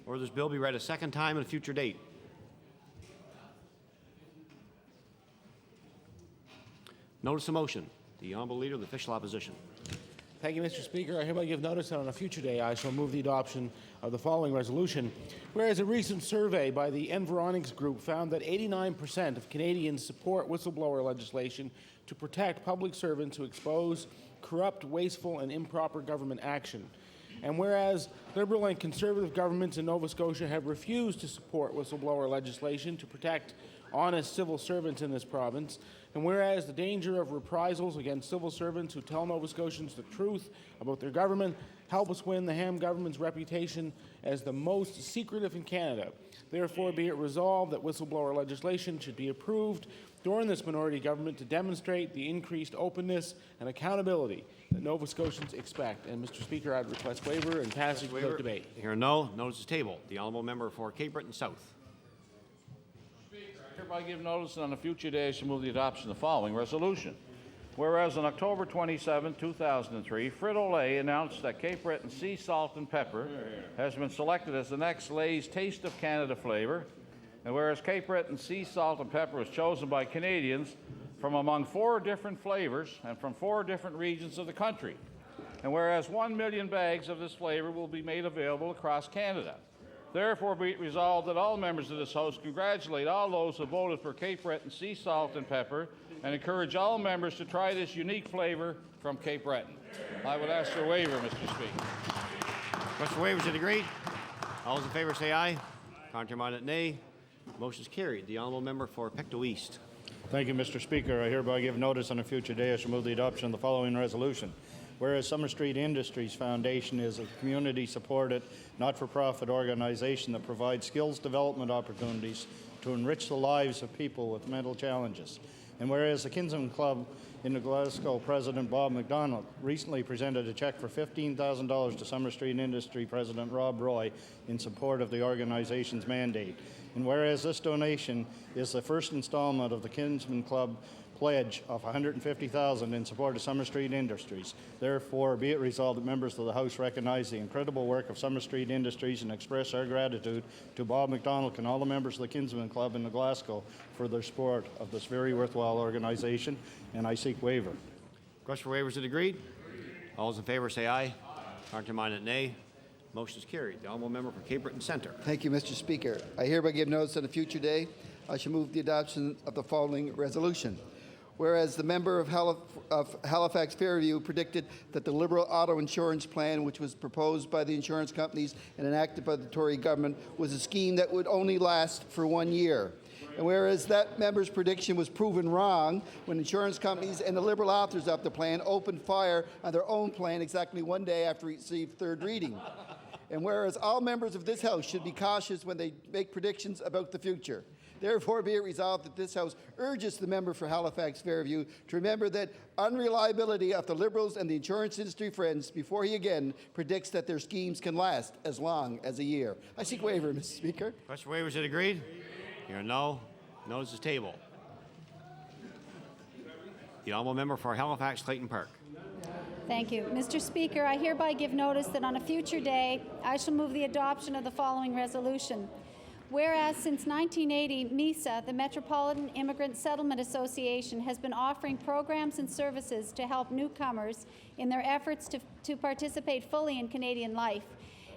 Order this bill be read a second time at a future date. Notice of motion. The Honourable Leader of the Official Opposition. Thank you, Mr. Speaker. I hereby give notice that on a future day I shall move the adoption of the following resolution. Whereas a recent survey by the Environics Group found that 89% of Canadians support whistleblower legislation to protect public servants who expose corrupt, wasteful, and improper government action. And whereas Liberal and Conservative governments in Nova Scotia have refused to support whistleblower legislation to protect honest civil servants in this province, and whereas the danger of reprisals against civil servants who tell Nova Scotians the truth about their government help us win the Ham government's reputation as the most secretive in Canada, therefore be it resolved that whistleblower legislation should be approved during this minority government to demonstrate the increased openness and accountability that Nova Scotians expect. And Mr. Speaker, I'd request waiver and passage without debate. Hearing no, notice is tabled. The Honourable Member for Cape Breton South. I hereby give notice on a future day I shall move the adoption of the following resolution. Whereas on October 27, 2003, Frito-Lay announced that Cape Breton sea salt and pepper has been selected as the next Lay's Taste of Canada flavor, and whereas Cape Breton sea salt and pepper was chosen by Canadians from among 4 different flavors and from 4 different regions of the country, and whereas 1 million bags of this flavor will be made available across Canada. Therefore, be it resolved that all members of this House congratulate all those who voted for Cape Breton sea salt and pepper and encourage all members to try this unique flavor from Cape Breton. I would ask for a waiver, Mr. Speaker. Request for waivers is agreed. All those in favour say aye. Contrary minded, nay. Motion is carried. The Honourable Member for Pictou East. Thank you, Mr. Speaker. I hereby give notice on a future day I shall move the adoption of the following resolution. Whereas Summer Street Industries Foundation is a community-supported, not-for-profit organization that provides skills development opportunities to enrich the lives of people with mental challenges. And whereas the Kinsman Club in Glasgow President Bob McDonald recently presented a check for $15,000 to Summer Street Industry President Rob Roy in support of the organization's mandate. And whereas this donation is the first installment of the Kinsman Club pledge of $150,000 in support of Summer Street Industries. Therefore, be it resolved that members of the House recognize the incredible work of Summer Street Industries and express our gratitude to Bob McDonald and all the members of the Kinsman Club in Glasgow for their support of this very worthwhile organization, and I seek waiver. Request for waivers is agreed. All those in favour say aye. Contrary minded, nay. Motion is carried. The Honourable Member for Cape Breton Centre. Thank you, Mr. Speaker. I hereby give notice on a future day I shall move the adoption of the following resolution. Whereas the member of Halifax Fairview predicted that the Liberal auto insurance plan, which was proposed by the insurance companies and enacted by the Tory government, was a scheme that would only last for 1 year. And whereas that member's prediction was proven wrong when insurance companies and the Liberal authors of the plan opened fire on their own plan exactly 1 day after it received third reading. And whereas all members of this House should be cautious when they make predictions about the future. Therefore, be it resolved that this House urges the member for Halifax Fairview to remember that unreliability of the Liberals and the insurance industry friends before he again predicts that their schemes can last as long as a year. I seek waiver, Mr. Speaker. Request for waivers is agreed. Hearing no, notice is tabled. The honourable member for Halifax Clayton Park. Thank you. Mr. Speaker, I hereby give notice that on a future day, I shall move the adoption of the following resolution. Whereas since 1980, MESA, the Metropolitan Immigrant Settlement Association, has been offering programs and services to help newcomers in their efforts to participate fully in Canadian life.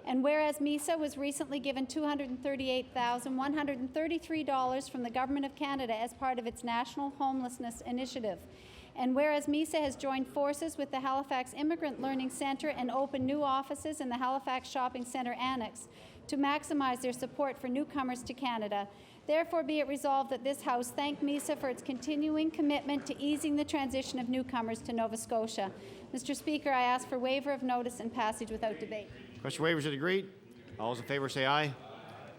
And whereas MESA was recently given $238,133 from the Government of Canada as part of its National Homelessness Initiative. And whereas MESA has joined forces with the Halifax Immigrant Learning Centre and opened new offices in the Halifax Shopping Centre Annex to maximize their support for newcomers to Canada, therefore be it resolved that this House thank MESA for its continuing commitment to easing the transition of newcomers to Nova Scotia. Mr. Speaker, I ask for waiver of notice and passage without debate. Question waivers are agreed. All those in favour say aye.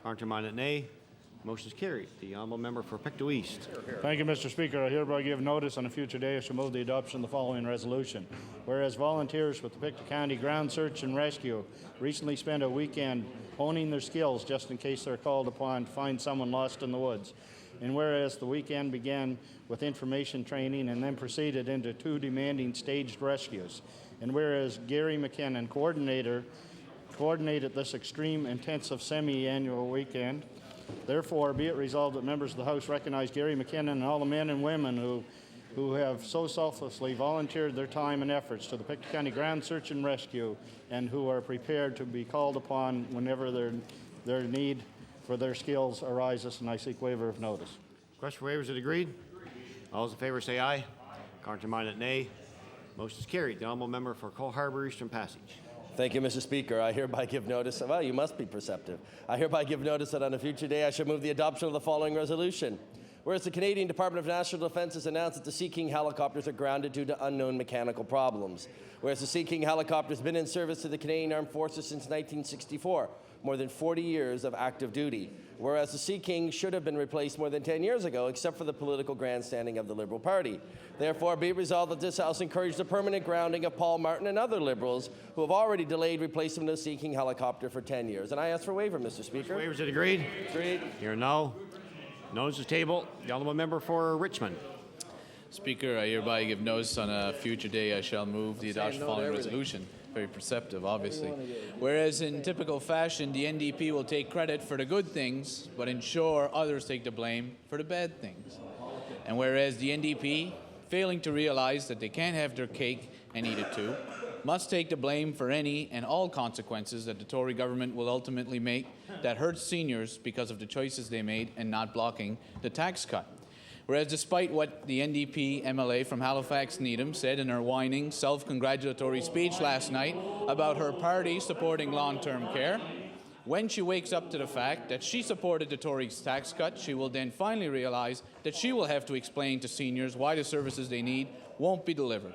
Counterminded nay. Motion is carried. The honourable member for Pictou East. Thank you, Mr. Speaker. I hereby give notice on a future day I shall move the adoption of the following resolution. Whereas volunteers with the Pictou County Ground Search and Rescue recently spent a weekend honing their skills just in case they're called upon to find someone lost in the woods. And whereas the weekend began with information training and then proceeded into 2 demanding staged rescues. And whereas Gary McKinnon, coordinated this extreme intensive semi-annual weekend, therefore be it resolved that members of the House recognize Gary McKinnon and all the men and women who have so selflessly volunteered their time and efforts to the Pictou County Ground Search and Rescue and who are prepared to be called upon whenever their need for their skills arises, and I seek waiver of notice. Question for waivers is agreed. All those in favour say aye. Counterminded nay. Motion is carried. The honourable member for Cole Harbour Eastern Passage. Thank you, Mr. Speaker. I hereby give notice. Well, you must be perceptive. I hereby give notice that on a future day I shall move the adoption of the following resolution. Whereas the Canadian Department of National Defence has announced that the Sea King helicopters are grounded due to unknown mechanical problems. Whereas the Sea King helicopter has been in service to the Canadian Armed Forces since 1964, more than 40 years of active duty. Whereas the Sea King should have been replaced more than 10 years ago, except for the political grandstanding of the Liberal Party. Therefore, be it resolved that this House encourage the permanent grounding of Paul Martin and other Liberals who have already delayed replacement of the Sea King helicopter for 10 years. And I ask for waiver, Mr. Speaker. Waivers is agreed. Agreed. Here no. Notice is tabled. The honourable member for Richmond. Speaker, I hereby give notice on a future day I shall move the adoption of the following resolution. Very perceptive, obviously. Whereas in typical fashion, the NDP will take credit for the good things, but ensure others take the blame for the bad things. And whereas the NDP, failing to realize that they can't have their cake and eat it too, must take the blame for any and all consequences that the Tory government will ultimately make that hurts seniors because of the choices they made and not blocking the tax cut. Whereas despite what the NDP MLA from Halifax Needham said in her whining, self-congratulatory speech last night about her party supporting long-term care, when she wakes up to the fact that she supported the Tories' tax cut, she will then finally realize that she will have to explain to seniors why the services they need won't be delivered.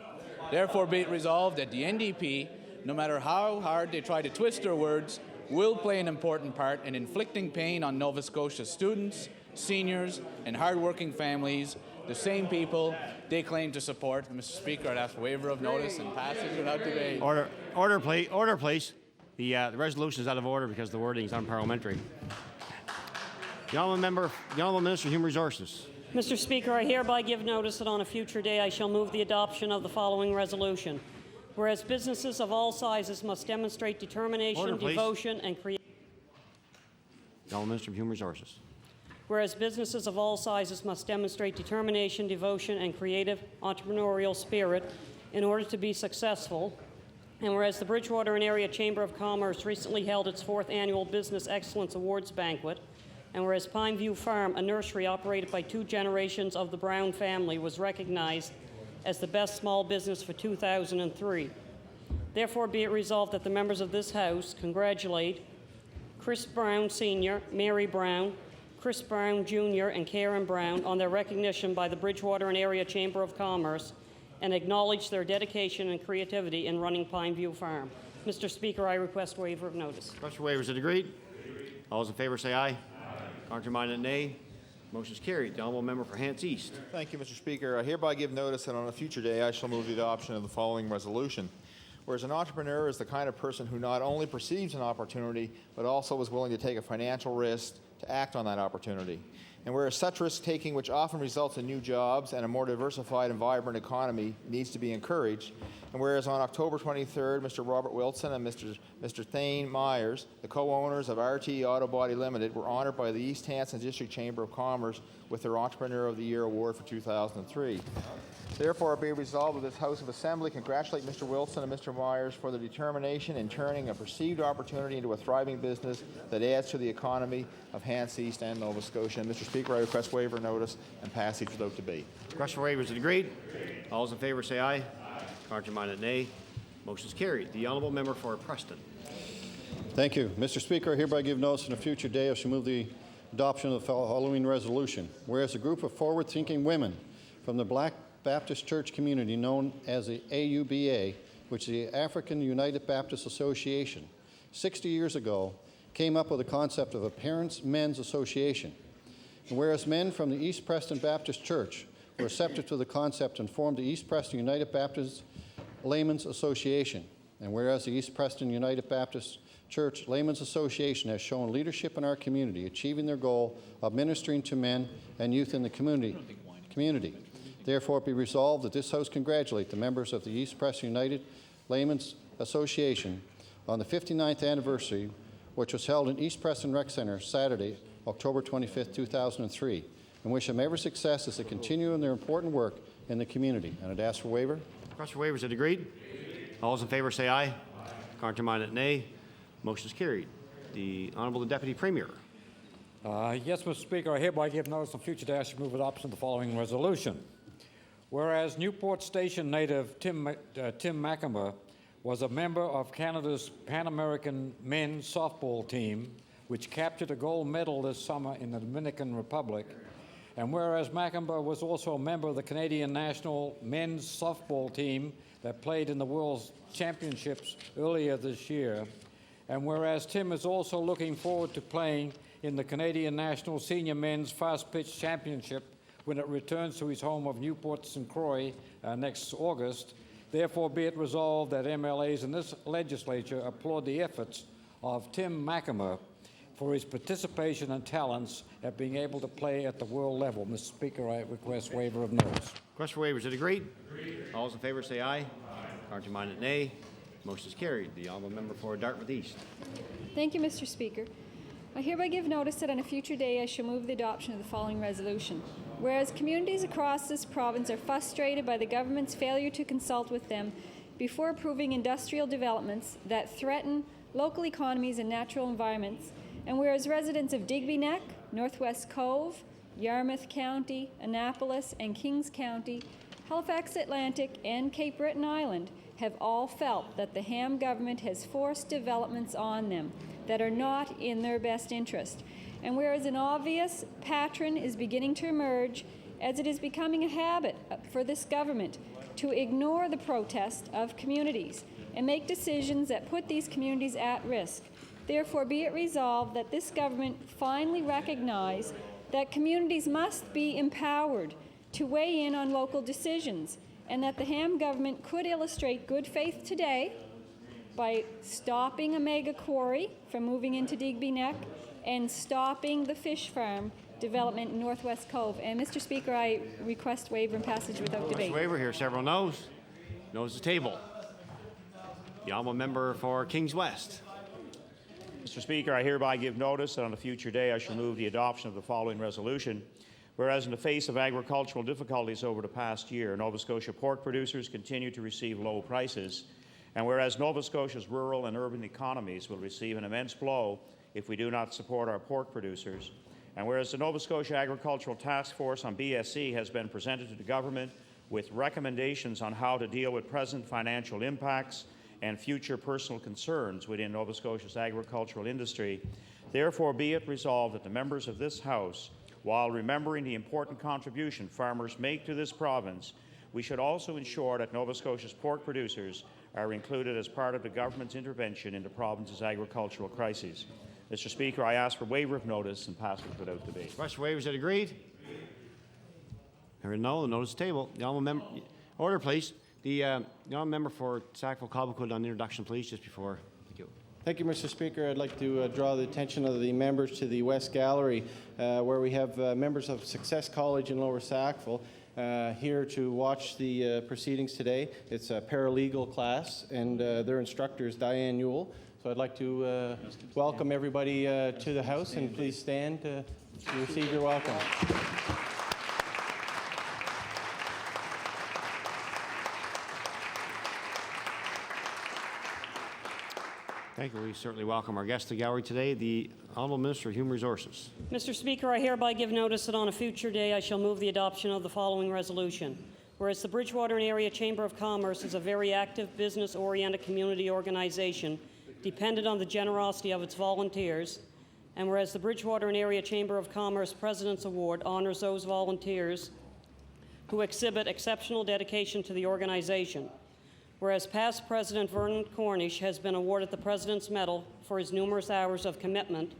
Therefore, be it resolved that the NDP, no matter how hard they try to twist their words, will play an important part in inflicting pain on Nova Scotia students, seniors, and hard-working families, the same people they claim to support. And Mr. Speaker, I'd ask for waiver of notice and passage without debate. Order, please. The resolution is out of order because the wording is unparliamentary. The honourable Minister of Human Resources. Mr. Speaker, I hereby give notice that on a future day I shall move the adoption of the following resolution. Whereas businesses of all sizes must demonstrate determination, devotion, and creativity. The honourable Minister of Human Resources. Whereas businesses of all sizes must demonstrate determination, devotion, and creative entrepreneurial spirit in order to be successful. And whereas the Bridgewater and Area Chamber of Commerce recently held its 4th annual Business Excellence Awards banquet, and whereas Pineview Farm, a nursery operated by 2 generations of the Brown family, was recognized as the best small business for 2003. Therefore, be it resolved that the members of this House congratulate Chris Brown Sr., Mary Brown, Chris Brown Jr., and Karen Brown on their recognition by the Bridgewater and Area Chamber of Commerce and acknowledge their dedication and creativity in running Pineview Farm. Mr. Speaker, I request waiver of notice. Request for waivers is agreed. All those in favour say aye. Counterminded nay. Motion is carried. The honourable member for Hants East. Thank you, Mr. Speaker. I hereby give notice that on a future day I shall move the adoption of the following resolution. Whereas an entrepreneur is the kind of person who not only perceives an opportunity, but also is willing to take a financial risk to act on that opportunity. And whereas such risk-taking, which often results in new jobs and a more diversified and vibrant economy, needs to be encouraged, and whereas on October 23rd, Mr. Robert Wilson and Mr. Thane Myers, the co-owners of RT Auto Body Limited, were honored by the East Hanson District Chamber of Commerce with their Entrepreneur of the Year Award for 2003. Therefore, be resolved that this House of Assembly congratulate Mr. Wilson and Mr. Myers for their determination in turning a perceived opportunity into a thriving business that adds to the economy of Hants East and Nova Scotia. And Mr. Speaker, I request waiver notice and passage without debate. Request for waivers is agreed. All those in favour say aye. Contrary-minded, nay. Motion is carried. The honourable member for Preston. Thank you. Mr. Speaker, I hereby give notice on a future day I shall move the adoption of the following resolution. Whereas a group of forward-thinking women from the Black Baptist Church community known as the AUBA, which is the African United Baptist Association, 60 years ago came up with the concept of a Parents Men's Association. And whereas men from the East Preston Baptist Church were receptive to the concept and formed the East Preston United Baptist Laymen's Association. And whereas the East Preston United Baptist Church Laymen's Association has shown leadership in our community, achieving their goal of ministering to men and youth in the community. Therefore, it be resolved that this House congratulate the members of the East Preston United Laymen's Association on the 59th anniversary, which was held in East Preston Rec Center Saturday, October 25th, 2003, and wish them every success as they continue in their important work in the community. And I'd ask for waiver. Request for waivers is agreed. All those in favour say aye. Contrary-minded, nay. Motion is carried. The Honourable Deputy Premier. Yes, Mr. Speaker, I hereby give notice on future day I should move adoption of the following resolution. Whereas Newport Station native Tim Macamber was a member of Canada's Pan American men's softball team, which captured a gold medal this summer in the Dominican Republic, and whereas Macamber was also a member of the Canadian national men's softball team that played in the World Championships earlier this year, and whereas Tim is also looking forward to playing in the Canadian National Senior Men's Fast Pitch Championship when it returns to his home of Newport St. Croix next August. Therefore, be it resolved that MLAs in this legislature applaud the efforts of Tim Macamber for his participation and talents at being able to play at the world level. Mr. Speaker, I request waiver of notice. Request for waivers is agreed. All those in favour say aye. Contrary-minded, nay. Motion is carried. The honourable member for Dartmouth East. Thank you, Mr. Speaker. I hereby give notice that on a future day I shall move the adoption of the following resolution. Whereas communities across this province are frustrated by the government's failure to consult with them before approving industrial developments that threaten local economies and natural environments, and whereas residents of Digby Neck, Northwest Cove, Yarmouth County, Annapolis, and Kings County, Halifax Atlantic, and Cape Breton Island have all felt that the Ham government has forced developments on them that are not in their best interest. And whereas an obvious pattern is beginning to emerge, as it is becoming a habit for this government to ignore the protest of communities and make decisions that put these communities at risk. Therefore, be it resolved that this government finally recognize that communities must be empowered to weigh in on local decisions, and that the Ham government could illustrate good faith today by stopping a mega quarry from moving into Digby Neck and stopping the fish farm development in Northwest Cove. And Mr. Speaker, I request waiver and passage without debate. Waiver here. Several noes. Noes to table. The honourable member for Kings West. Mr. Speaker, I hereby give notice that on a future day I shall move the adoption of the following resolution. Whereas in the face of agricultural difficulties over the past year, Nova Scotia pork producers continue to receive low prices, and whereas Nova Scotia's rural and urban economies will receive an immense blow if we do not support our pork producers, and whereas the Nova Scotia Agricultural Task Force on BSE has been presented to the government with recommendations on how to deal with present financial impacts and future personal concerns within Nova Scotia's agricultural industry, therefore be it resolved that the members of this House, while remembering the important contribution farmers make to this province, we should also ensure that Nova Scotia's pork producers are included as part of the government's intervention in the province's agricultural crises. Mr. Speaker, I ask for waiver of notice and pass it without debate. Question waivers that agreed? Hearing no, the notice is tabled. The honourable member, order, please. The honourable member for Sackville Cobequid on the introduction, please, just before. Thank you. Thank you, Mr. Speaker. I'd like to draw the attention of the members to the West Gallery, where we have members of Success College in Lower Sackville here to watch the proceedings today. It's a paralegal class, and their instructor is Diane Newell. So I'd like to welcome everybody to the House, and please stand to receive your welcome. Thank you. We certainly welcome our guest to the gallery today, the Honourable Minister of Human Resources. Mr. Speaker, I hereby give notice that on a future day I shall move the adoption of the following resolution. Whereas the Bridgewater and Area Chamber of Commerce is a very active, business-oriented community organization dependent on the generosity of its volunteers, and whereas the Bridgewater and Area Chamber of Commerce President's Award honors those volunteers who exhibit exceptional dedication to the organization. Whereas past President Vernon Cornish has been awarded the President's Medal for his numerous hours of commitment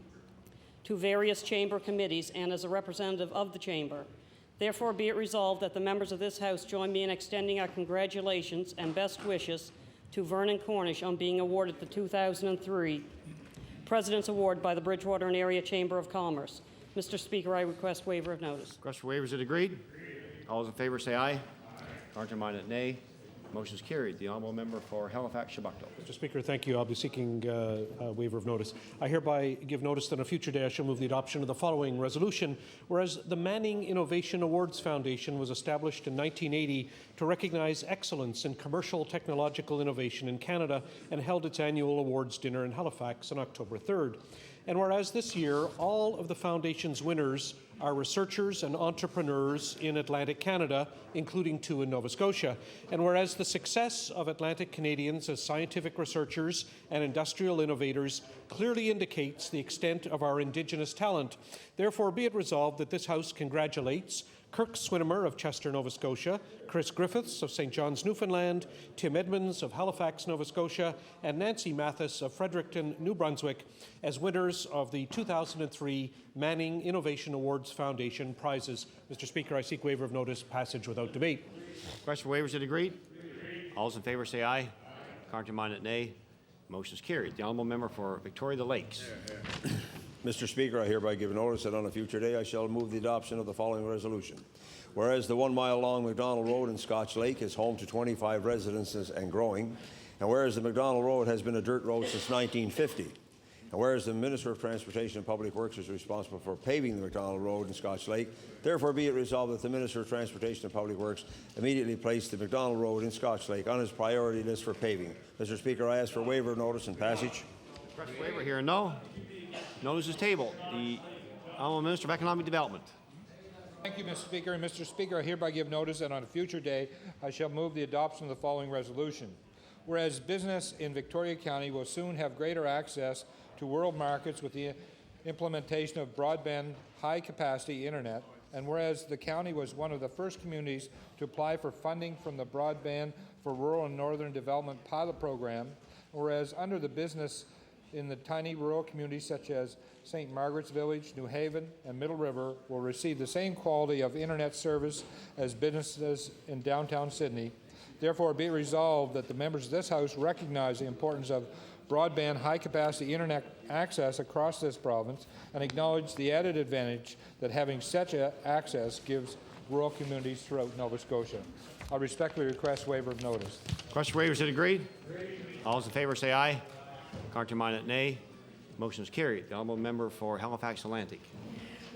to various Chamber committees and as a representative of the Chamber. Therefore, be it resolved that the members of this House join me in extending our congratulations and best wishes to Vernon Cornish on being awarded the 2003 President's Award by the Bridgewater and Area Chamber of Commerce. Mr. Speaker, I request waiver of notice. Request for waiver, is it agreed? All those in favor say aye. Contrary-minded, nay. Motion is carried. The honourable member for Halifax-Shabukto. Mr. Speaker, thank you. I'll be seeking a waiver of notice. I hereby give notice that on a future day I shall move the adoption of the following resolution. Whereas the Manning Innovation Awards Foundation was established in 1980 to recognize excellence in commercial technological innovation in Canada and held its annual awards dinner in Halifax on October 3rd. And whereas this year all of the foundation's winners are researchers and entrepreneurs in Atlantic Canada, including 2 in Nova Scotia. And whereas the success of Atlantic Canadians as scientific researchers and industrial innovators clearly indicates the extent of our Indigenous talent, therefore be it resolved that this House congratulates Kirk Swinimer of Chester, Nova Scotia, Chris Griffiths of St. John's, Newfoundland, Tim Edmonds of Halifax, Nova Scotia, and Nancy Mathis of Fredericton, New Brunswick as winners of the 2003 Manning Innovation Awards Foundation prizes. Mr. Speaker, I seek waiver of notice, passage without debate. Question for waivers, is it agreed? All those in favor say aye. Contrary-minded, nay. Motion is carried. The honourable member for Victoria the Lakes. Mr. Speaker, I hereby give notice that on a future day I shall move the adoption of the following resolution. Whereas the 1 mile long McDonald Road in Scotch Lake is home to 25 residences and growing, and whereas the McDonald Road has been a dirt road since 1950, and whereas the Minister of Transportation and Public Works is responsible for paving the McDonald Road in Scotch Lake, therefore be it resolved that the Minister of Transportation and Public Works immediately place the McDonald Road in Scotch Lake on his priority list for paving. Mr. Speaker, I ask for waiver of notice and passage. Request for waiver here, no. Notice is tabled. The honourable Minister of Economic Development. Thank you, Mr. Speaker. And Mr. Speaker, I hereby give notice that on a future day I shall move the adoption of the following resolution. Whereas business in Victoria County will soon have greater access to world markets with the implementation of broadband high-capacity internet, and whereas the county was one of the first communities to apply for funding from the Broadband for Rural and Northern Development pilot program, whereas under the business in the tiny rural communities such as St. Margaret's Village, New Haven, and Middle River will receive the same quality of internet service as businesses in downtown Sydney. Therefore, be it resolved that the members of this House recognize the importance of broadband high-capacity internet access across this province and acknowledge the added advantage that having such access gives rural communities throughout Nova Scotia. I respectfully request waiver of notice. Question for waivers, is it agreed? All those in favor say aye. Contrary-minded, nay. Motion is carried. The honourable member for Halifax Atlantic.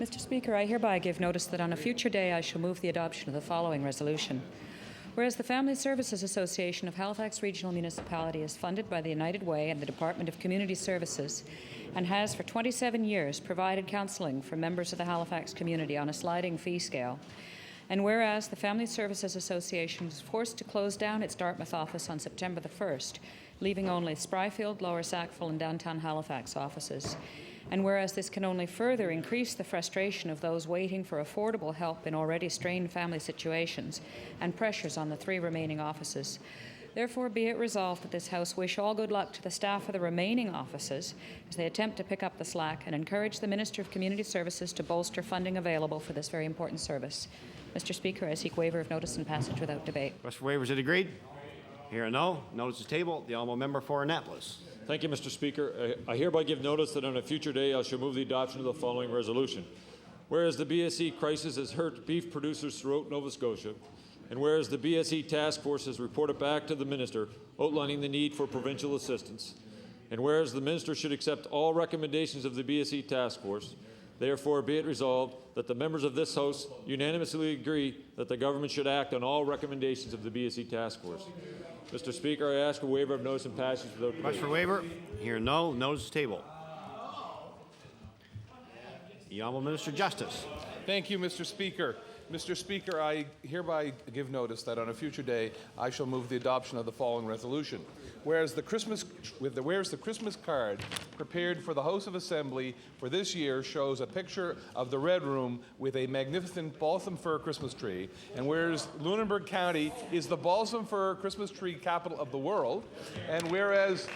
Mr. Speaker, I hereby give notice that on a future day I shall move the adoption of the following resolution. Whereas the Family Services Association of Halifax Regional Municipality is funded by the United Way and the Department of Community Services and has for 27 years provided counselling for members of the Halifax community on a sliding fee scale. And whereas the Family Services Association was forced to close down its Dartmouth office on September the 1st, leaving only Spryfield, Lower Sackville, and downtown Halifax offices. And whereas this can only further increase the frustration of those waiting for affordable help in already strained family situations and pressures on the 3 remaining offices, therefore be it resolved that this House wish all good luck to the staff of the remaining offices as they attempt to pick up the slack and encourage the Minister of Community Services to bolster funding available for this very important service. Mr. Speaker, I seek waiver of notice and passage without debate. Request for waivers, is it agreed? Here, no. Notice is tabled. The honourable member for Annapolis. Thank you, Mr. Speaker. I hereby give notice that on a future day I shall move the adoption of the following resolution. Whereas the BSE crisis has hurt beef producers throughout Nova Scotia, and whereas the BSE task force has reported back to the minister outlining the need for provincial assistance, and whereas the minister should accept all recommendations of the BSE task force, therefore be it resolved that the members of this House unanimously agree that the government should act on all recommendations of the BSE task force. Mr. Speaker, I ask a waiver of notice and passage without debate. Request for waiver? Here no. Notice is tabled. The Honourable Minister of Justice. Thank you, Mr. Speaker. Mr. Speaker, I hereby give notice that on a future day I shall move the adoption of the following resolution. Whereas the Christmas card prepared for the House of Assembly for this year shows a picture of the Red Room with a magnificent balsam fir Christmas tree, and whereas Lunenburg County is the balsam fir Christmas tree capital of the world, and whereas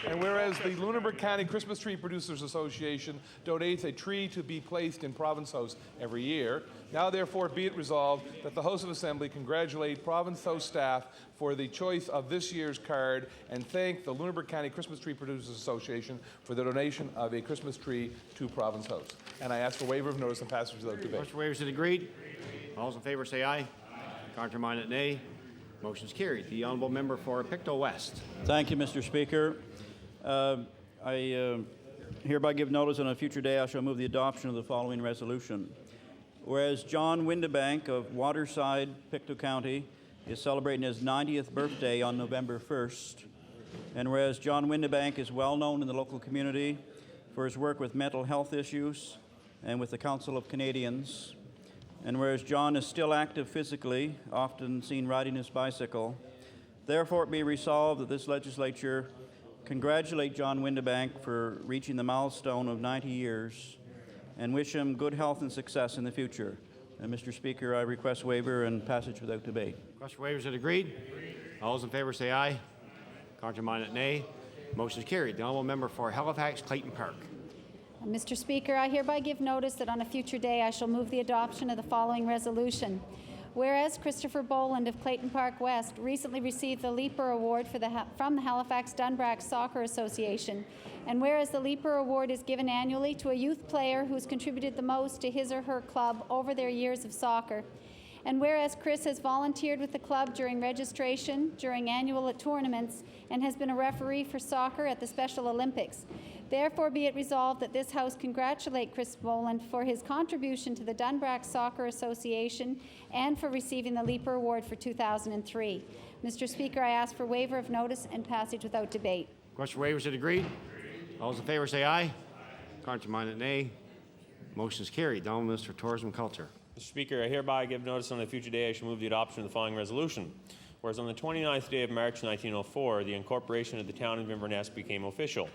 the Lunenburg County Christmas Tree Producers Association donates a tree to be placed in Province House every year, now therefore be it resolved that the House of Assembly congratulate Province House staff for the choice of this year's card and thank the Lunenburg County Christmas Tree Producers Association for the donation of a Christmas tree to Province House. And I ask for waiver of notice and passage without debate. Motion waivers is agreed. All those in favour say aye. Contrary-minded nay. Motion is carried. The honourable member for Pictou West. Thank you, Mr. Speaker. I hereby give notice on a future day I shall move the adoption of the following resolution. Whereas John Windebank of Waterside, Pictou County, is celebrating his 90th birthday on November 1st, and whereas John Windebank is well known in the local community for his work with mental health issues and with the Council of Canadians, and whereas John is still active physically, often seen riding his bicycle, therefore it be resolved that this legislature congratulate John Windebank for reaching the milestone of 90 years and wish him good health and success in the future. And Mr. Speaker, I request waiver and passage without debate. Request for waivers is agreed. All those in favour say aye. Contrary-minded nay. Motion is carried. The honourable member for Halifax Clayton Park. Mr. Speaker, I hereby give notice that on a future day I shall move the adoption of the following resolution. Whereas Christopher Boland of Clayton Park West recently received the Leaper Award from the Halifax Dunbrack Soccer Association, and whereas the Leaper Award is given annually to a youth player who's contributed the most to his or her club over their years of soccer, and whereas Chris has volunteered with the club during registration, during annual tournaments, and has been a referee for soccer at the Special Olympics, therefore be it resolved that this House congratulate Chris Boland for his contribution to the Dunbrack Soccer Association and for receiving the Leaper Award for 2003. Mr. Speaker, I ask for waiver of notice and passage without debate. Question for waivers is agreed. All those in favour say aye. Contrary-minded nay. Motion is carried. The honourable Minister of Tourism and Culture. Mr. Speaker, I hereby give notice on a future day I shall move the adoption of the following resolution. Whereas on the 29th day of March 1904, the incorporation of the town of Inverness became official.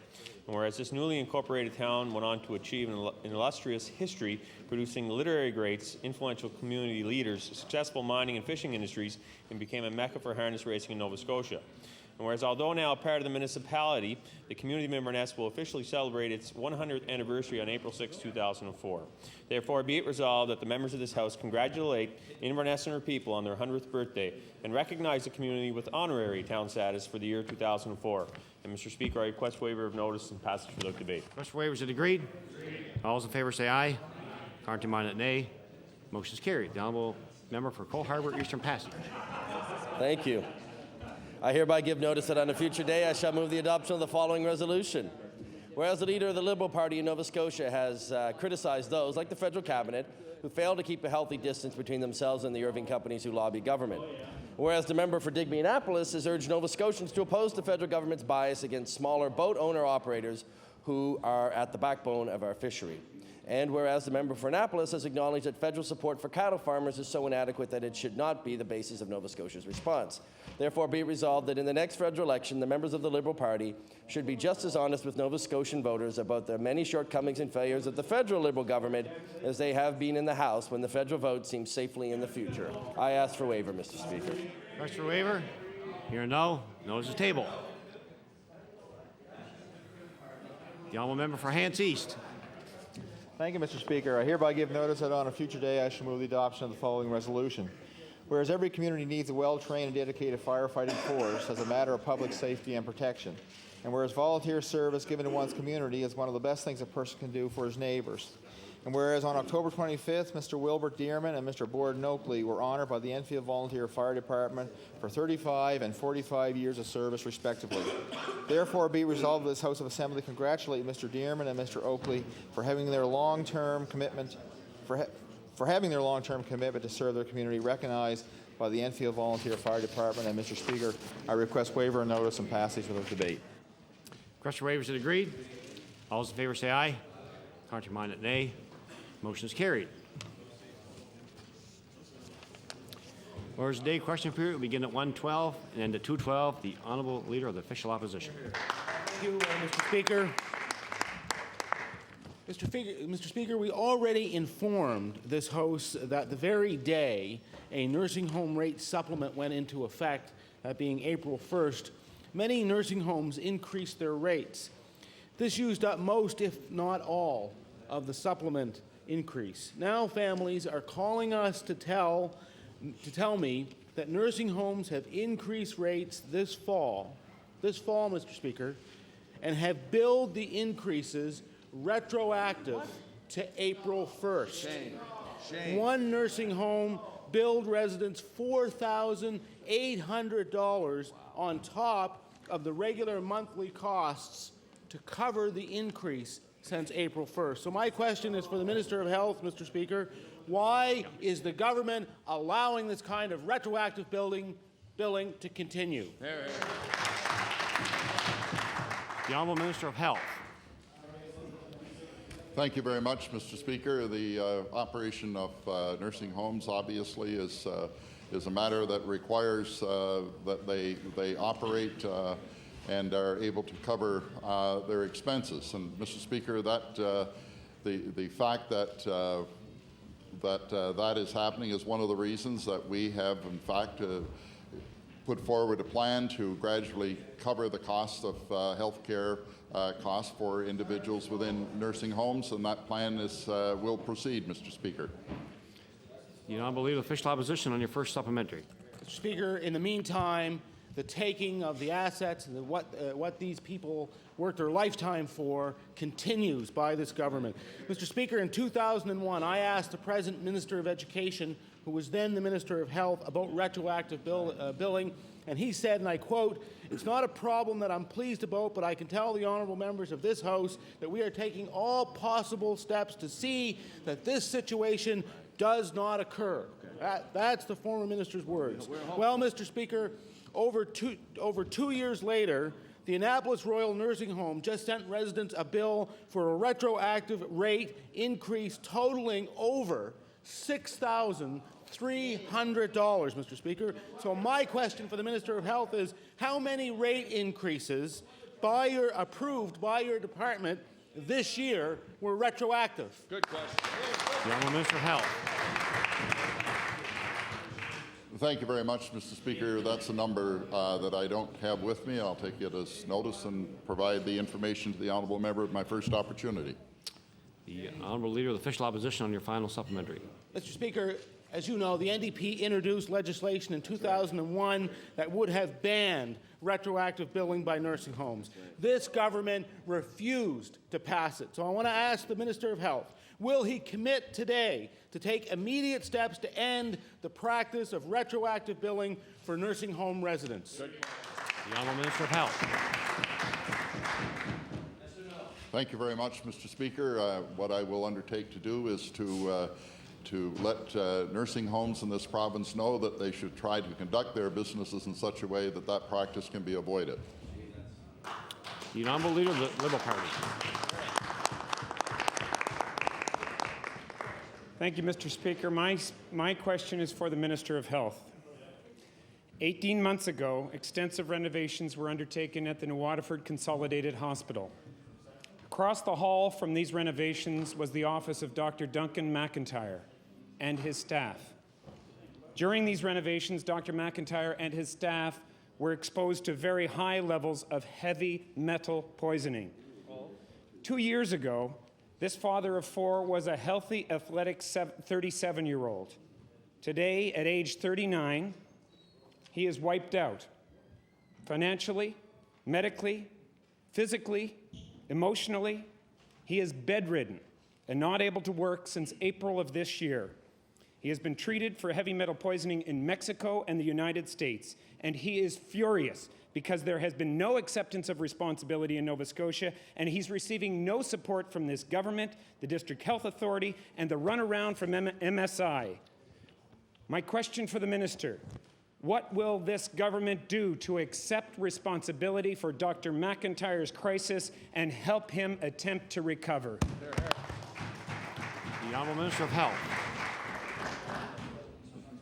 And whereas this newly incorporated town went on to achieve an illustrious history, producing literary greats, influential community leaders, successful mining and fishing industries, and became a mecca for harness racing in Nova Scotia. And whereas although now a part of the municipality, the community of Inverness will officially celebrate its 100th anniversary on April 6, 2004. Therefore, be it resolved that the members of this House congratulate Inverness and her people on their 100th birthday and recognize the community with honorary town status for the year 2004. And Mr. Speaker, I request waiver of notice and passage without debate. Request for waivers is agreed. All those in favour say aye. Contrary-minded nay. Motion is carried. The honourable member for Cole Harbour Eastern Passage. Thank you. I hereby give notice that on a future day I shall move the adoption of the following resolution. Whereas the leader of the Liberal Party in Nova Scotia has criticized those, like the federal cabinet, who fail to keep a healthy distance between themselves and the Irving companies who lobby government. Whereas the member for Digby Annapolis has urged Nova Scotians to oppose the federal government's bias against smaller boat owner-operators who are at the backbone of our fishery. And whereas the member for Annapolis has acknowledged that federal support for cattle farmers is so inadequate that it should not be the basis of Nova Scotia's response. Therefore, be it resolved that in the next federal election, the members of the Liberal Party should be just as honest with Nova Scotian voters about the many shortcomings and failures of the federal Liberal government as they have been in the House when the federal vote seems safely in the future. I ask for waiver, Mr. Speaker. Request for waiver? Here no. Notice is tabled. The honourable member for Hants East. Thank you, Mr. Speaker. I hereby give notice that on a future day I shall move the adoption of the following resolution. Whereas every community needs a well-trained and dedicated firefighting force as a matter of public safety and protection. And whereas volunteer service given to one's community is one of the best things a person can do for his neighbors. And whereas on October 25th, Mr. Wilbert Dearman and Mr. Borden Oakley were honored by the Enfield Volunteer Fire Department for 35 and 45 years of service, respectively. Therefore, be resolved that this House of Assembly congratulate Mr. Dearman and Mr. Oakley for having their long-term commitment to serve their community recognized by the Enfield Volunteer Fire Department. And Mr. Speaker, I request waiver of notice and passage without debate. Question waivers is agreed. All those in favor say aye. Contrary minded, nay. Motion is carried. Orders of the day question period will begin at 1:12 and end at 2:12. The Honourable Leader of the Official Opposition. Thank you, Mr. Speaker. Mr. Speaker, we already informed this House that the very day a nursing home rate supplement went into effect, that being April 1st, many nursing homes increased their rates. This used up most, if not all, of the supplement increase. Now families are calling us to tell me that nursing homes have increased rates this fall, Mr. Speaker, and have billed the increases retroactive to April 1st. Shame. One nursing home billed residents $4,800 on top of the regular monthly costs to cover the increase since April 1st. So my question is for the Minister of Health, Mr. Speaker. Why is the government allowing this kind of retroactive billing to continue? The Honourable Minister of Health. Thank you very much, Mr. Speaker. The operation of nursing homes obviously is a matter that requires that they operate and are able to cover their expenses. And Mr. Speaker, that the fact that that is happening is one of the reasons that we have, in fact, put forward a plan to gradually cover the cost of health care costs for individuals within nursing homes, and that plan will proceed, Mr. Speaker. The Honourable Leader of the Official Opposition on your first supplementary. Mr. Speaker, in the meantime, the taking of the assets and what these people worked their lifetime for continues by this government. Mr. Speaker, in 2001, I asked the present Minister of Education, who was then the Minister of Health, about retroactive billing, and he said, and I quote, "It's not a problem that I'm pleased about, but I can tell the honourable members of this House that we are taking all possible steps to see that this situation does not occur." That's the former minister's words. Well, Mr. Speaker, over two years later, the Annapolis Royal Nursing Home just sent residents a bill for a retroactive rate increase totaling over $6,300, Mr. Speaker. So my question for the Minister of Health is, how many rate increases approved by your department this year were retroactive? Good question. The Honourable Minister of Health. Thank you very much, Mr. Speaker. That's a number that I don't have with me. I'll take it as notice and provide the information to the honourable member at my first opportunity. The Honourable Leader of the Official Opposition on your final supplementary. Mr. Speaker, as you know, the NDP introduced legislation in 2001 that would have banned retroactive billing by nursing homes. This government refused to pass it. So I want to ask the Minister of Health, will he commit today to take immediate steps to end the practice of retroactive billing for nursing home residents? The Honourable Minister of Health. Thank you very much, Mr. Speaker. What I will undertake to do is to let nursing homes in this province know that they should try to conduct their businesses in such a way that that practice can be avoided. The Honourable Leader of the Liberal Party. Thank you, Mr. Speaker. My question is for the Minister of Health. 18 months ago, extensive renovations were undertaken at the New Waterford Consolidated Hospital. Across the hall from these renovations was the office of Dr. Duncan McIntyre and his staff. During these renovations, Dr. McIntyre and his staff were exposed to very high levels of heavy metal poisoning. 2 years ago, this father of four was a healthy, athletic 37-year-old. Today, at age 39, he is wiped out financially, medically, physically, emotionally. He is bedridden and not able to work since April of this year. He has been treated for heavy metal poisoning in Mexico and the United States, and he is furious because there has been no acceptance of responsibility in Nova Scotia, and he's receiving no support from this government, the District Health Authority, and the runaround from MSI. My question for the minister: what will this government do to accept responsibility for Dr. McIntyre's crisis and help him attempt to recover? The Honourable Minister of Health.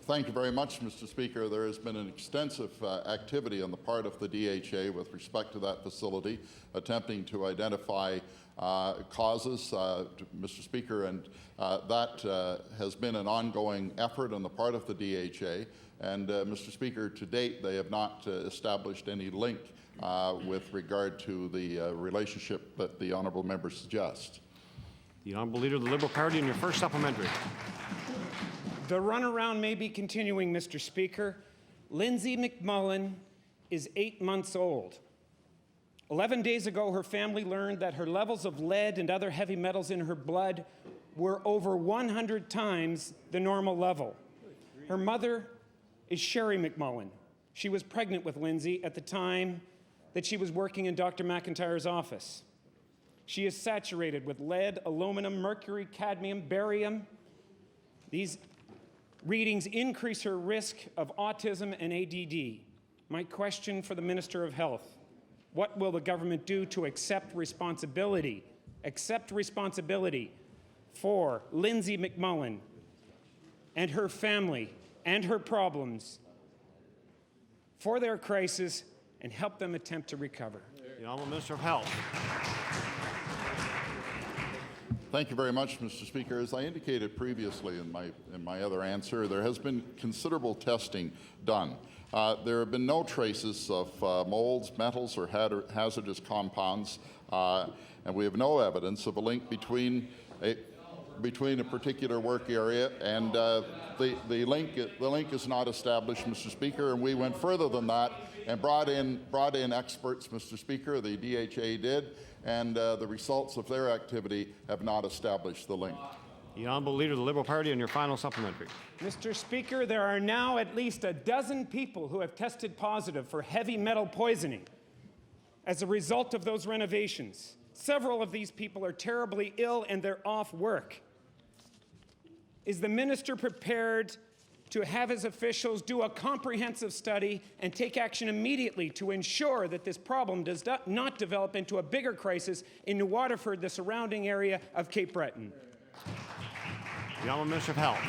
Thank you very much, Mr. Speaker. There has been an extensive activity on the part of the DHA with respect to that facility, attempting to identify causes, Mr. Speaker, and that has been an ongoing effort on the part of the DHA. And, Mr. Speaker, to date, they have not established any link with regard to the relationship that the honourable member suggests. The Honourable Leader of the Liberal Party in your first supplementary. The runaround may be continuing, Mr. Speaker. Lindsay McMullen is 8 months old. 11 days ago, her family learned that her levels of lead and other heavy metals in her blood were over 100 times the normal level. Her mother is Sherry McMullen. She was pregnant with Lindsay at the time that she was working in Dr. McIntyre's office. She is saturated with lead, aluminum, mercury, cadmium, barium. These readings increase her risk of autism and ADD. My question for the Minister of Health: what will the government do to accept responsibility for Lindsay McMullen and her family and her problems, for their crisis, and help them attempt to recover? The Honourable Minister of Health. Thank you very much, Mr. Speaker. As I indicated previously in my other answer, there has been considerable testing done. There have been no traces of molds, metals, or hazardous compounds, and we have no evidence of a link between a particular work area and the link is not established, Mr. Speaker. And we went further than that and brought in experts, Mr. Speaker. The DHA did, and the results of their activity have not established the link. The Honourable Leader of the Liberal Party on your final supplementary. Mr. Speaker, there are now at least a dozen people who have tested positive for heavy metal poisoning as a result of those renovations. Several of these people are terribly ill and they're off work. Is the minister prepared to have his officials do a comprehensive study and take action immediately to ensure that this problem does not develop into a bigger crisis in New Waterford, the surrounding area of Cape Breton? The Honourable Minister of Health.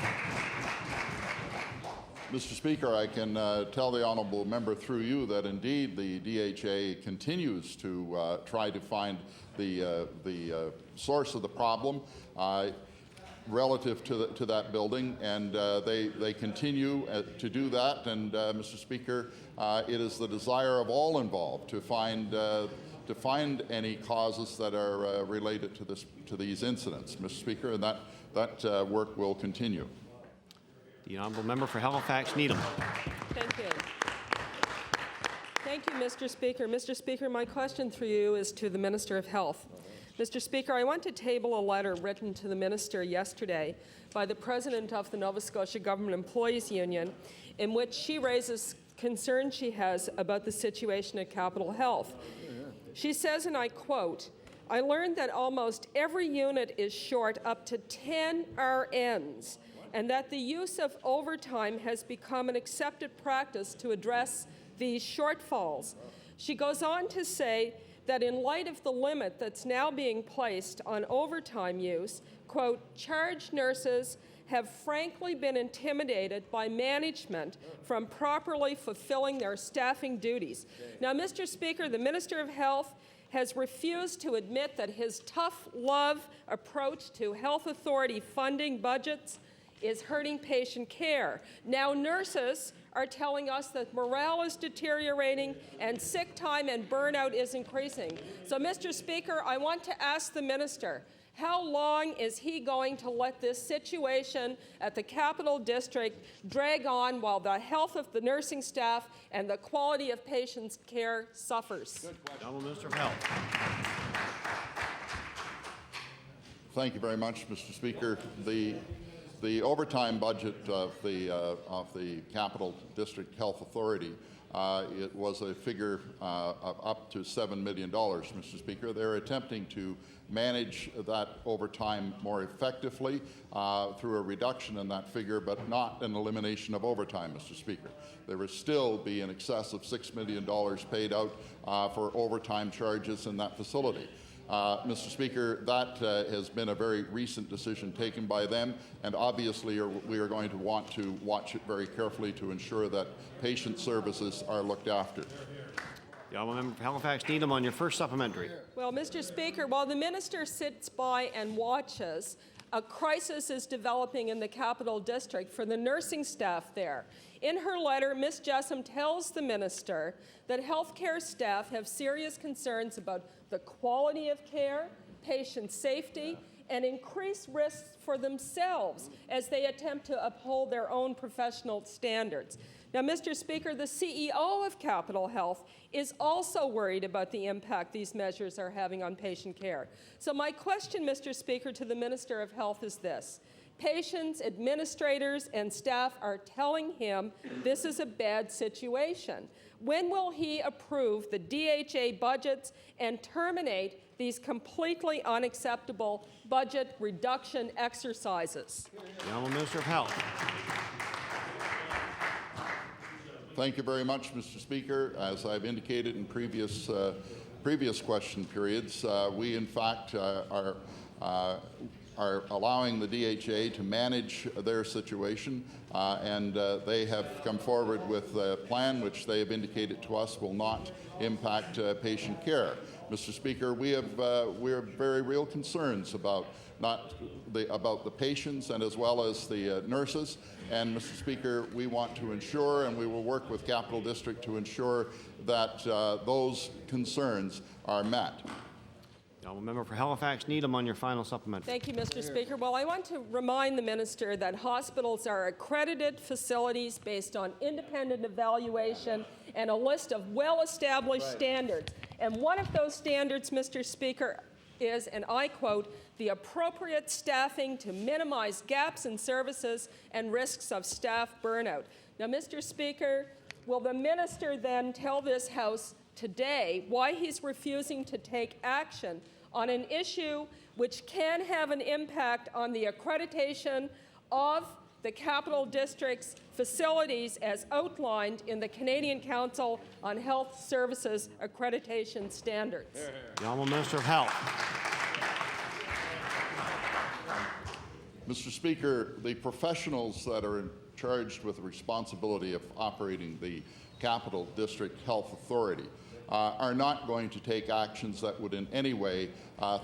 Mr. Speaker, I can tell the honourable member through you that indeed the DHA continues to try to find the source of the problem relative to that building, and they continue to do that. And Mr. Speaker, it is the desire of all involved to find any causes that are related to these incidents, Mr. Speaker, and that work will continue. The honourable member for Halifax Needham. Thank you. Thank you, Mr. Speaker. Mr. Speaker, my question for you is to the Minister of Health. Mr. Speaker, I want to table a letter written to the Minister yesterday by the President of the Nova Scotia Government Employees Union, in which she raises concerns she has about the situation at Capital Health. She says, and I quote, "I learned that almost every unit is short up to 10 RNs, and that the use of overtime has become an accepted practice to address these shortfalls." She goes on to say that in light of the limit that's now being placed on overtime use, quote, "charge nurses have frankly been intimidated by management from properly fulfilling their staffing duties." Now, Mr. Speaker, the Minister of Health has refused to admit that his tough love approach to health authority funding budgets is hurting patient care. Now nurses are telling us that morale is deteriorating and sick time and burnout is increasing. So, Mr. Speaker, I want to ask the minister, How long is he going to let this situation at the Capital District drag on while the health of the nursing staff and the quality of patients' care suffers? Honourable Minister of Health. Thank you very much, Mr. Speaker. The overtime budget of the Capital District Health Authority, it was a figure of up to $7 million, Mr. Speaker. They're attempting to manage that overtime more effectively through a reduction in that figure, but not an elimination of overtime, Mr. Speaker. There will still be in excess of $6 million paid out for overtime charges in that facility. Mr. Speaker, that has been a very recent decision taken by them, and obviously we are going to want to watch it very carefully to ensure that patient services are looked after. The honourable member for Halifax Needham on your first supplementary. Well, Mr. Speaker, while the minister sits by and watches, a crisis is developing in the Capital District for the nursing staff there. In her letter, Ms. Jessam tells the minister that healthcare staff have serious concerns about the quality of care, patient safety, and increased risks for themselves as they attempt to uphold their own professional standards. Now, Mr. Speaker, the CEO of Capital Health is also worried about the impact these measures are having on patient care. So my question, Mr. Speaker, to the Minister of Health is this. Patients, administrators, and staff are telling him this is a bad situation. When will he approve the DHA budgets and terminate these completely unacceptable budget reduction exercises? The honourable Minister of Health. Thank you very much, Mr. Speaker. As I've indicated in previous question periods, we in fact are allowing the DHA to manage their situation, and they have come forward with a plan which they have indicated to us will not impact patient care. Mr. Speaker, we have very real concerns about the patients and as well as the nurses. And Mr. Speaker, we want to ensure, and we will work with Capital District to ensure that those concerns are met. The honourable member for Halifax Needham on your final supplementary. Thank you, Mr. Speaker. Well, I want to remind the minister that hospitals are accredited facilities based on independent evaluation and a list of well-established standards. And one of those standards, Mr. Speaker, is, and I quote, the appropriate staffing to minimize gaps in services and risks of staff burnout. Now, Mr. Speaker, will the minister then tell this House today why he's refusing to take action on an issue which can have an impact on the accreditation of the Capital District's facilities as outlined in the Canadian Council on Health Services Accreditation Standards? The honourable Minister of Health. Mr. Speaker, the professionals that are charged with the responsibility of operating the Capital District Health Authority are not going to take actions that would in any way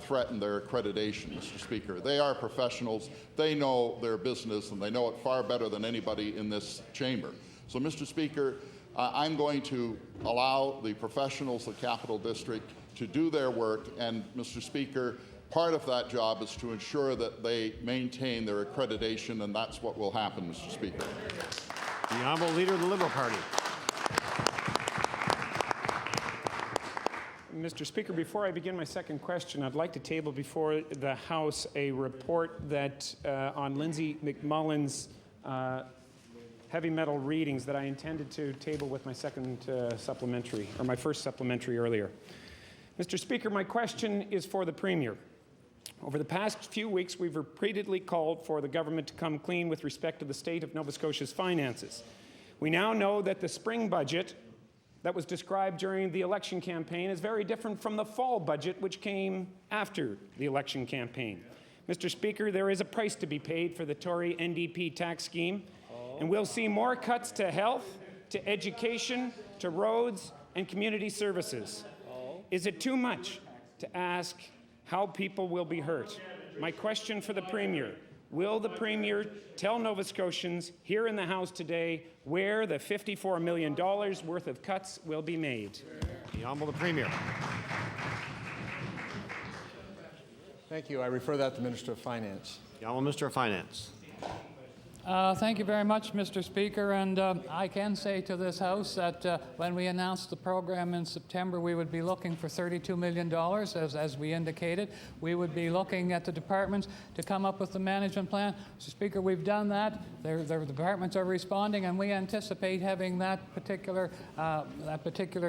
threaten their accreditation, Mr. Speaker. They are professionals. They know their business, and they know it far better than anybody in this chamber. So, Mr. Speaker, I'm going to allow the professionals of Capital District to do their work, and, Mr. Speaker, part of that job is to ensure that they maintain their accreditation, and that's what will happen, Mr. Speaker. The Honourable Leader of the Liberal Party. Mr. Speaker, before I begin my second question, I'd like to table before the House a report that on Lindsay McMullen's heavy metal readings that I intended to table with my second supplementary, or my first supplementary earlier. Mr. Speaker, my question is for the Premier. Over the past few weeks, we've repeatedly called for the government to come clean with respect to the state of Nova Scotia's finances. We now know that the spring budget that was described during the election campaign is very different from the fall budget, which came after the election campaign. Mr. Speaker, there is a price to be paid for the Tory NDP tax scheme, and we'll see more cuts to health, to education, to roads, and community services. Is it too much to ask how people will be hurt? My question for the Premier: will the Premier tell Nova Scotians here in the House today where the $54 million worth of cuts will be made? The Honourable Premier. Thank you. I refer that to the Minister of Finance. The Honourable Minister of Finance. Thank you very much, Mr. Speaker, and I can say to this House that when we announced the program in September, we would be looking for $32 million, as we indicated. We would be looking at the departments to come up with the management plan. Mr. Speaker, we've done that. The departments are responding, and we anticipate having that particular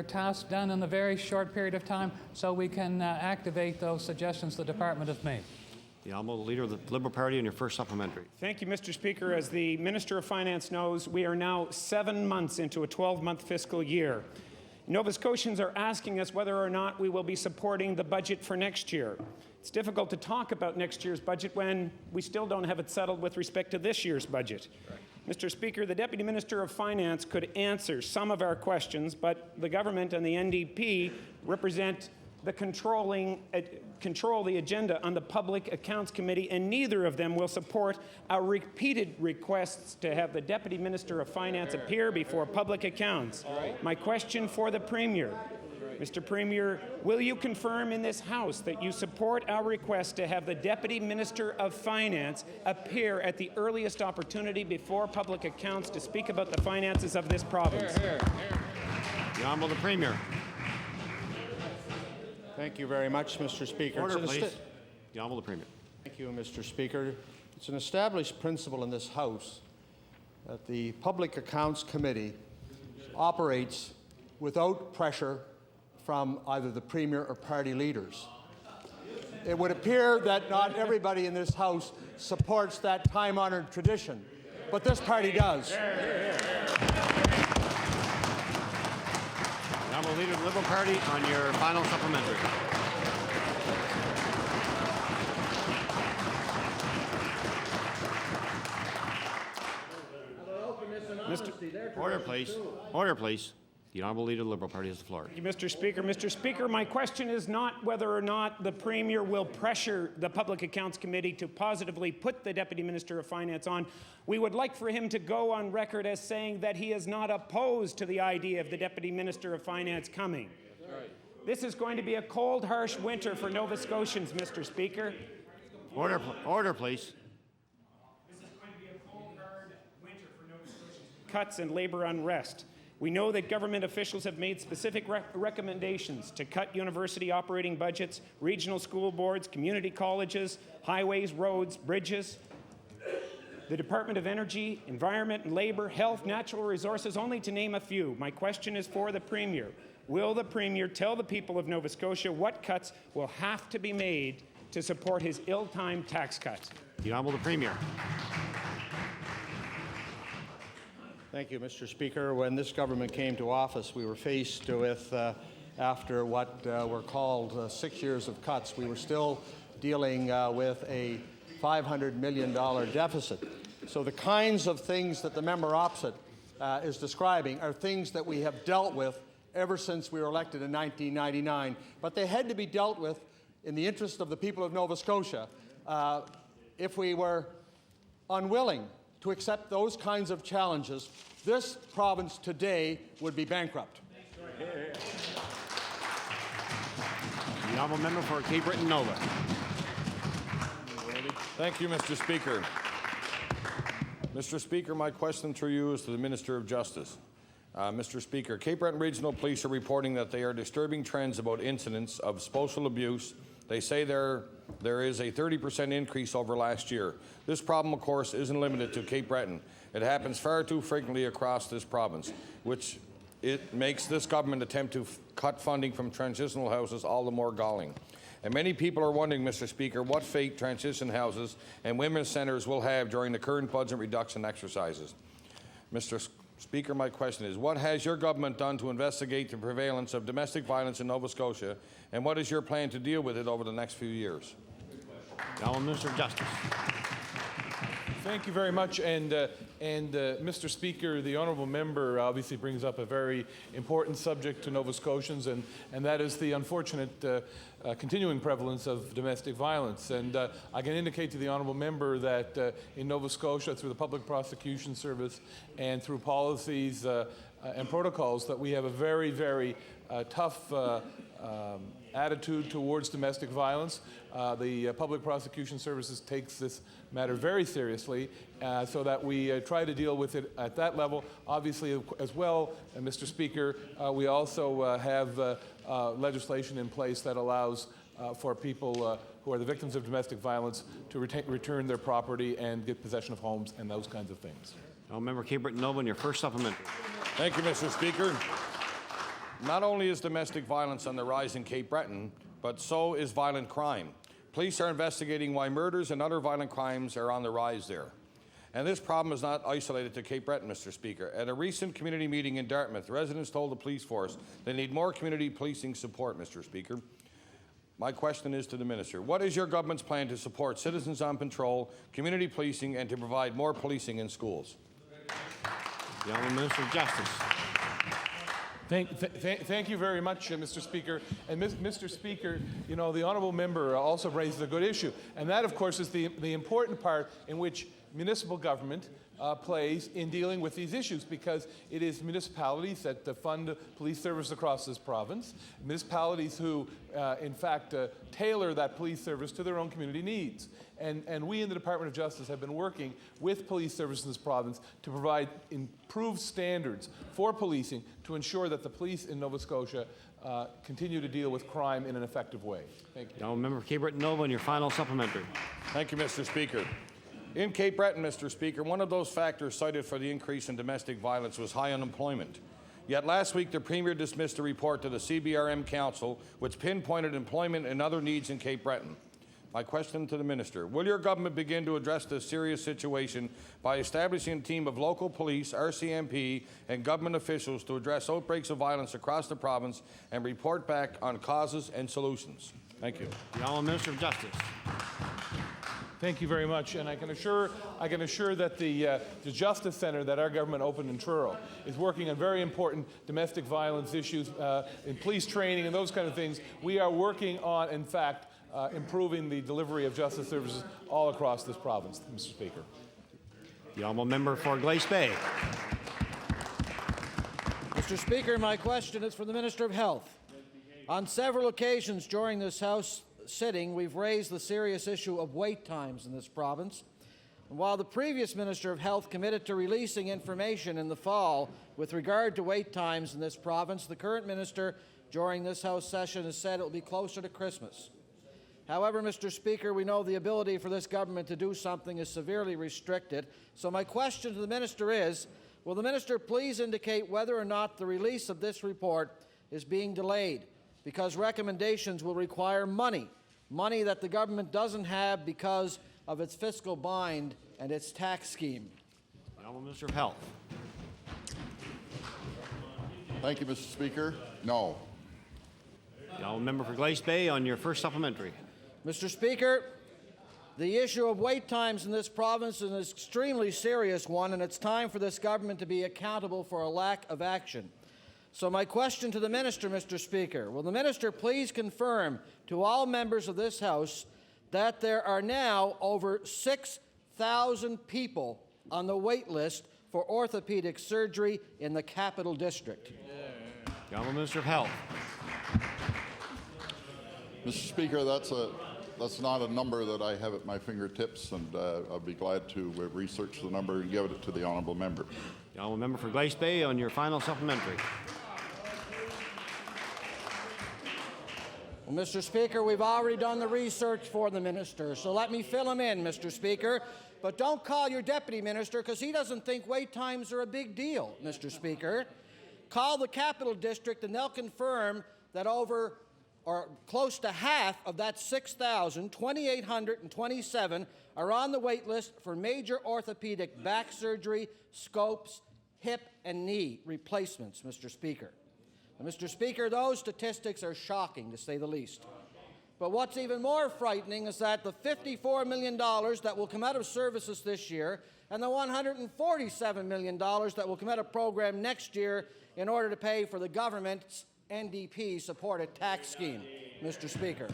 task done in a very short period of time so we can activate those suggestions the department has made. The Honourable Leader of the Liberal Party on your first supplementary. Thank you, Mr. Speaker. As the Minister of Finance knows, we are now 7 months into a 12-month fiscal year. Nova Scotians are asking us whether or not we will be supporting the budget for next year. It's difficult to talk about next year's budget when we still don't have it settled with respect to this year's budget. Mr. Speaker, the Deputy Minister of Finance could answer some of our questions, but the government and the NDP represent the control the agenda on the Public Accounts Committee, and neither of them will support our repeated requests to have the Deputy Minister of Finance appear before Public Accounts. My question for the Premier. Mr. Premier, will you confirm in this House that you support our request to have the Deputy Minister of Finance appear at the earliest opportunity before Public Accounts to speak about the finances of this province? The Honourable the Premier. Thank you very much, Mr. Speaker. Order, please. The Honourable the Premier. Thank you, Mr. Speaker. It's an established principle in this House that the Public Accounts Committee operates without pressure from either the Premier or party leaders. It would appear that not everybody in this House supports that time-honored tradition, but this party does. The Honourable Leader of the Liberal Party on your final supplementary. Order, please. Order, please. The Honourable Leader of the Liberal Party has the floor. Thank you, Mr. Speaker. Mr. Speaker, my question is not whether or not the Premier will pressure the Public Accounts Committee to positively put the Deputy Minister of Finance on. We would like for him to go on record as saying that he is not opposed to the idea of the Deputy Minister of Finance coming. This is going to be a cold, harsh winter for Nova Scotians, Mr. Speaker. Order, please. This is going to be a cold, hard winter for Nova Scotians. Cuts and labour unrest. We know that government officials have made specific recommendations to cut university operating budgets, regional school boards, community colleges, highways, roads, bridges. The Department of Energy, Environment and Labour, Health, Natural Resources, only to name a few. My question is for the Premier. Will the Premier tell the people of Nova Scotia what cuts will have to be made to support his ill-timed tax cut? The Honourable the Premier. Thank you, Mr. Speaker. When this government came to office, we were faced with, after what were called 6 years of cuts, we were still dealing with a $500 million deficit. So the kinds of things that the member opposite is describing are things that we have dealt with ever since we were elected in 1999. But they had to be dealt with in the interest of the people of Nova Scotia. If we were unwilling to accept those kinds of challenges, this province today would be bankrupt. The Honourable Member for Cape Breton Nova. Thank you, Mr. Speaker. Mr. Speaker, my question through you is to the Minister of Justice. Mr. Speaker, Cape Breton Regional Police are reporting that they are disturbing trends about incidents of social abuse. They say there is a 30% increase over last year. This problem, of course, isn't limited to Cape Breton. It happens far too frequently across this province, which it makes this government attempt to cut funding from transitional houses all the more galling. And many people are wondering, Mr. Speaker, what fate transition houses and women's centres will have during the current budget reduction exercises. Mr. Speaker, my question is, what has your government done to investigate the prevalence of domestic violence in Nova Scotia, and what is your plan to deal with it over the next few years? Honourable Minister of Justice. Thank you very much. And Mr. Speaker, the honourable member obviously brings up a very important subject to Nova Scotians, and that is the unfortunate continuing prevalence of domestic violence. And I can indicate to the honourable member that in Nova Scotia, through the Public Prosecution Service and through policies and protocols, that we have a very, very tough attitude towards domestic violence. The Public Prosecution Services takes this matter very seriously, so that we try to deal with it at that level. Obviously, as well, Mr. Speaker, we also have legislation in place that allows for people who are the victims of domestic violence to return their property and get possession of homes and those kinds of things. Member Cape Breton Nova, your first supplementary. Thank you, Mr. Speaker. Not only is domestic violence on the rise in Cape Breton, but so is violent crime. Police are investigating why murders and other violent crimes are on the rise there. And this problem is not isolated to Cape Breton, Mr. Speaker. At a recent community meeting in Dartmouth, residents told the police force they need more community policing support, Mr. Speaker. My question is to the Minister. What is your government's plan to support citizens on patrol, community policing, and to provide more policing in schools? The Honourable Minister of Justice. Thank you very much, Mr. Speaker. And Mr. Speaker, you know, the honourable member also raises a good issue. And that, of course, is the important part in which municipal government plays in dealing with these issues, because it is municipalities that fund police service across this province, municipalities who, in fact, tailor that police service to their own community needs. And we in the Department of Justice have been working with police service in this province to provide improved standards for policing to ensure that the police in Nova Scotia continue to deal with crime in an effective way. Thank you. Now, Member Cape Breton Nova, and your final supplementary. Thank you, Mr. Speaker. In Cape Breton, Mr. Speaker, one of those factors cited for the increase in domestic violence was high unemployment. Yet last week, the Premier dismissed a report to the CBRM Council which pinpointed employment and other needs in Cape Breton. My question to the Minister, will your government begin to address this serious situation by establishing a team of local police, RCMP, and government officials to address outbreaks of violence across the province and report back on causes and solutions? Thank you. The Honourable Minister of Justice. Thank you very much, and I can assure that the Justice Centre that our government opened in Truro is working on very important domestic violence issues in police training and those kind of things. We are working on, in fact, improving the delivery of justice services all across this province, Mr. Speaker. The honourable member for Glace Bay. Mr. Speaker, my question is for the Minister of Health. On several occasions during this House sitting, we've raised the serious issue of wait times in this province. And while the previous Minister of Health committed to releasing information in the fall with regard to wait times in this province, the current minister during this House session has said it will be closer to Christmas. However, Mr. Speaker, we know the ability for this government to do something is severely restricted. So my question to the minister is, will the minister please indicate whether or not the release of this report is being delayed? Because recommendations will require money that the government doesn't have because of its fiscal bind and its tax scheme. The Honourable Minister of Health. Thank you, Mr. Speaker. No. The Honourable member for Glace Bay on your first supplementary. Mr. Speaker, the issue of wait times in this province is an extremely serious one, and it's time for this government to be accountable for a lack of action. So my question to the minister, Mr. Speaker, will the minister please confirm to all members of this House that there are now over 6,000 people on the wait list for orthopedic surgery in the Capital District? The Honourable Minister of Health. Mr. Speaker, that's not a number that I have at my fingertips, and I'll be glad to research the number and give it to the honourable member. The honourable member for Glace Bay on your final supplementary. Well, Mr. Speaker, we've already done the research for the minister, so let me fill him in, Mr. Speaker. But don't call your deputy minister, because he doesn't think wait times are a big deal, Mr. Speaker. Call the Capital District and they'll confirm that over or close to half of that 6,000, 2,827, are on the wait list for major orthopedic back surgery, scopes, hip and knee replacements, Mr. Speaker. And Mr. Speaker, those statistics are shocking, to say the least. But what's even more frightening is that the $54 million that will come out of services this year and the $147 million that will come out of program next year in order to pay for the government's NDP-supported tax scheme, Mr. Speaker.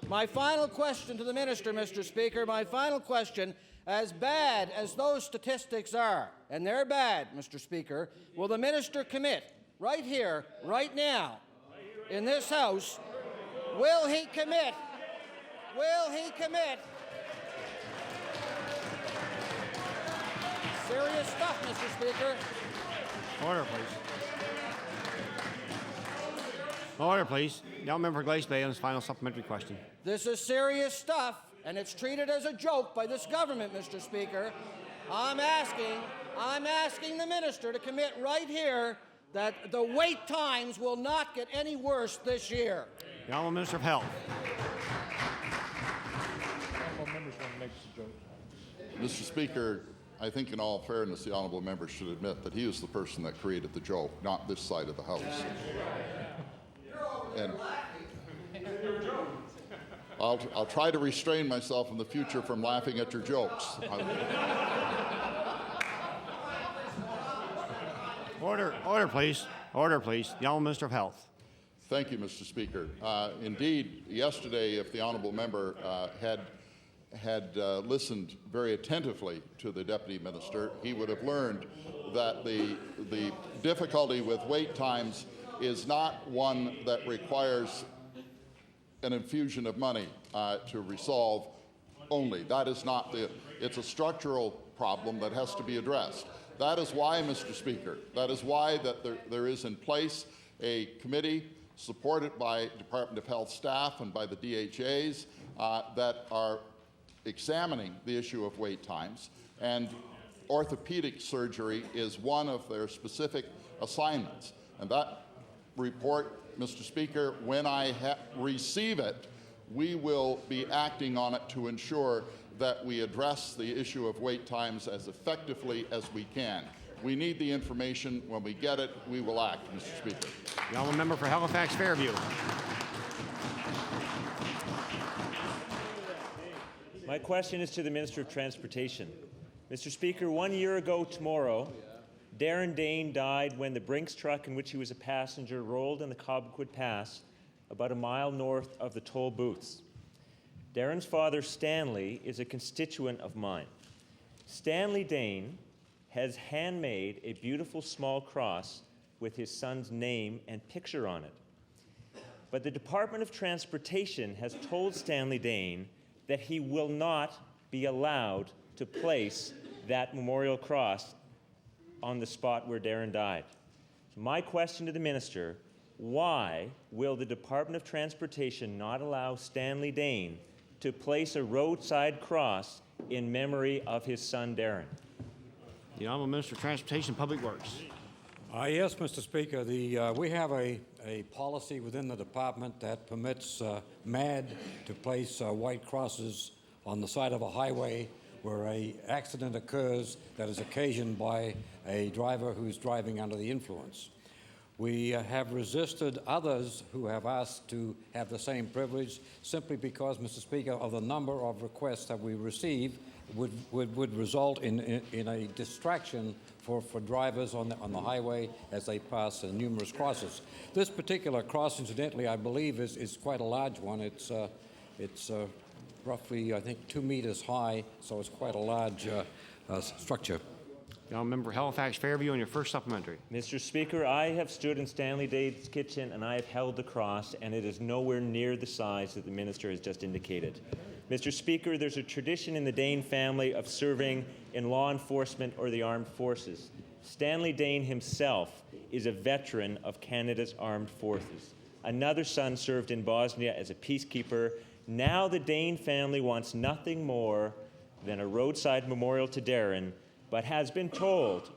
My final question to the minister, Mr. Speaker, my final question, as bad as those statistics are, and they're bad, Mr. Speaker, will the minister commit right here, right now, in this House, Will he commit? Will he commit? Serious stuff, Mr. Speaker. Order, please. Order, please. Now, member for Glace Bay on his final supplementary question. This is serious stuff, and it's treated as a joke by this government, Mr. Speaker. I'm asking the minister to commit right here that the wait times will not get any worse this year. The Honourable Minister of Health. Mr. Speaker, I think in all fairness, the honourable member should admit that he was the person that created the joke, not this side of the House. And I'll try to restrain myself in the future from laughing at your jokes. Order, please. Order, please. The Honourable Minister of Health. Thank you, Mr. Speaker. Indeed, yesterday, if the honourable member had listened very attentively to the Deputy Minister, he would have learned that the difficulty with wait times is not one that requires an infusion of money to resolve only. That is not it's a structural problem that has to be addressed. That is why, Mr. Speaker, that is why that there is in place a committee supported by Department of Health staff and by the DHAs that are examining the issue of wait times, and orthopedic surgery is one of their specific assignments. And that report, Mr. Speaker, when I receive it, we will be acting on it to ensure that we address the issue of wait times as effectively as we can. We need the information. When we get it, we will act, Mr. Speaker. The honourable member for Halifax Fairview. My question is to the Minister of Transportation. Mr. Speaker, 1 year ago tomorrow, Darren Dane died when the Brinks truck in which he was a passenger rolled in the Cobequid Pass about a mile north of the toll booths. Darren's father, Stanley, is a constituent of mine. Stanley Dane has handmade a beautiful small cross with his son's name and picture on it. But the Department of Transportation has told Stanley Dane that he will not be allowed to place that memorial cross on the spot where Darren died. So my question to the minister, why will the Department of Transportation not allow Stanley Dane to place a roadside cross in memory of his son Darren? The Honourable Minister of Transportation and Public Works. Yes, Mr. Speaker. We have a policy within the department that permits MAD to place white crosses on the side of a highway where an accident occurs that is occasioned by a driver who's driving under the influence. We have resisted others who have asked to have the same privilege simply because, Mr. Speaker, of the number of requests that we receive would result in a distraction for drivers on the highway as they pass numerous crosses. This particular cross, incidentally, I believe is quite a large one. It's roughly, I think, 2 meters high, so it's quite a large structure. The Honourable Member for Halifax Fairview on your first supplementary. Mr. Speaker, I have stood in Stanley Dane's kitchen and I have held the cross, and it is nowhere near the size that the minister has just indicated. Mr. Speaker, there's a tradition in the Dane family of serving in law enforcement or the armed forces. Stanley Dane himself is a veteran of Canada's armed forces. Another son served in Bosnia as a peacekeeper. Now the Dane family wants nothing more than a roadside memorial to Darren, but has been told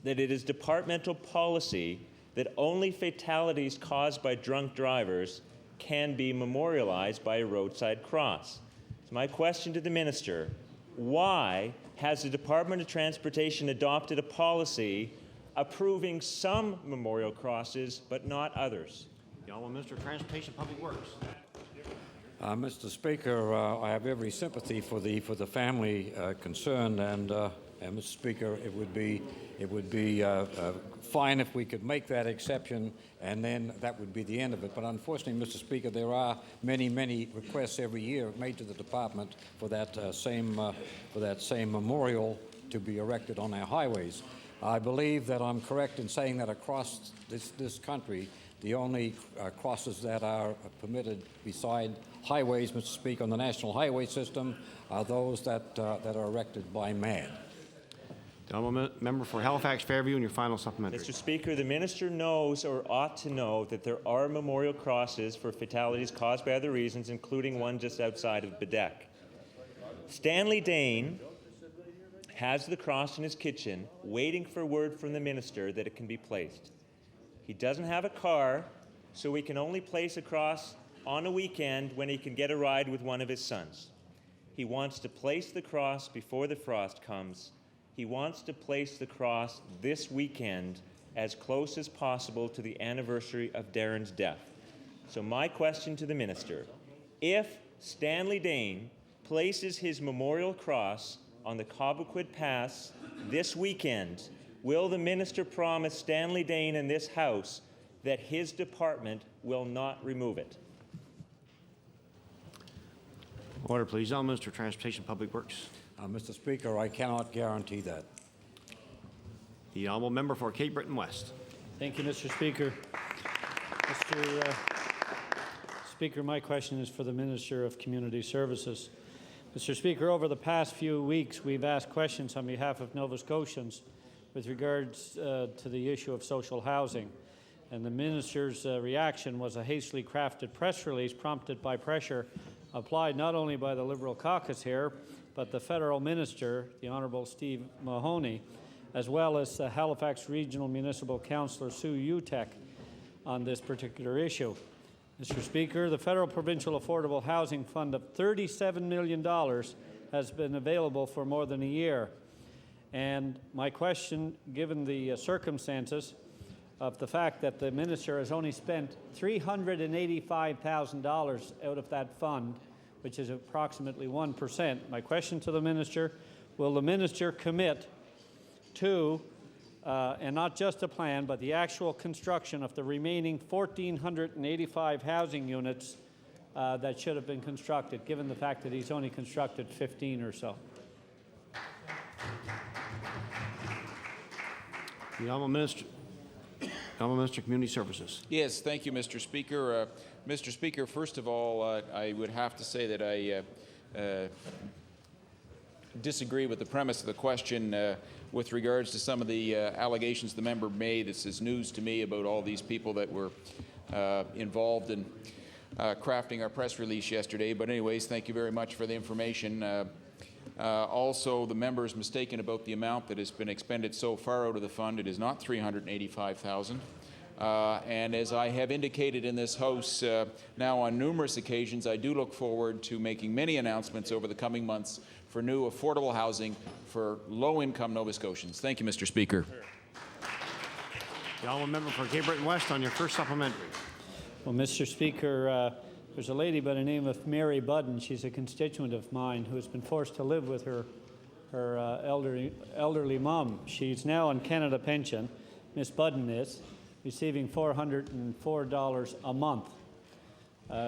that it is departmental policy that only fatalities caused by drunk drivers can be memorialized by a roadside cross. So my question to the minister, why has the Department of Transportation adopted a policy approving some memorial crosses but not others? The Honourable Minister of Transportation and Public Works. Mr. Speaker, I have every sympathy for the family concerned, and Mr. Speaker, it would be fine if we could make that exception, and then that would be the end of it. But unfortunately, Mr. Speaker, there are many requests every year made to the department for that same memorial to be erected on our highways. I believe that I'm correct in saying that across this country, The only crosses that are permitted beside highways, Mr. Speaker, on the national highway system are those that are erected by MAD. The honourable member for Halifax Fairview, and your final supplementary. Mr. Speaker, the minister knows or ought to know that there are memorial crosses for fatalities caused by other reasons, including one just outside of Bedeck. Stanley Dane has the cross in his kitchen, waiting for word from the minister that it can be placed. He doesn't have a car, so he can only place a cross on a weekend when he can get a ride with one of his sons. He wants to place the cross before the frost comes. He wants to place the cross this weekend as close as possible to the anniversary of Darren's death. So my question to the minister, if Stanley Dane places his memorial cross on the Cobequid Pass this weekend, will the minister promise Stanley Dane in this House that his department will not remove it? Order, please. Honourable Minister of Transportation and Public Works. Mr. Speaker, I cannot guarantee that. The honourable member for Cape Breton West. Thank you, Mr. Speaker. Mr. Speaker, my question is for the Minister of Community Services. Mr. Speaker, over the past few weeks, we've asked questions on behalf of Nova Scotians with regards to the issue of social housing. And the Minister's reaction was a hastily crafted press release prompted by pressure applied not only by the Liberal caucus here, but the federal minister, the Honourable Steve Mahoney, as well as Halifax Regional Municipal Councillor Sue Utek on this particular issue. Mr. Speaker, the Federal Provincial Affordable Housing Fund of $37 million has been available for more than a year. And my question, given the circumstances of the fact that the minister has only spent $385,000 out of that fund, which is approximately 1%. My question to the minister, will the minister commit to, and not just a plan, but the actual construction of the remaining 1,485 housing units that should have been constructed, given the fact that he's only constructed 15 or so? The Honourable Minister of Community Services. Yes, thank you, Mr. Speaker. Mr. Speaker, first of all, I would have to say that I disagree with the premise of the question with regards to some of the allegations the member made. This is news to me about all these people that were involved in crafting our press release yesterday. But anyways, thank you very much for the information. Also, the member is mistaken about the amount that has been expended so far out of the fund. It is not $385,000. And as I have indicated in this House now on numerous occasions, I do look forward to making many announcements over the coming months for new affordable housing for low-income Nova Scotians. Thank you, Mr. Speaker. The honourable member for Cape Breton West on your first supplementary. Well, Mr. Speaker, there's a lady by the name of Mary Budden. She's a constituent of mine who has been forced to live with her elderly mom. She's now on Canada pension. Miss Budden is receiving $404 a month.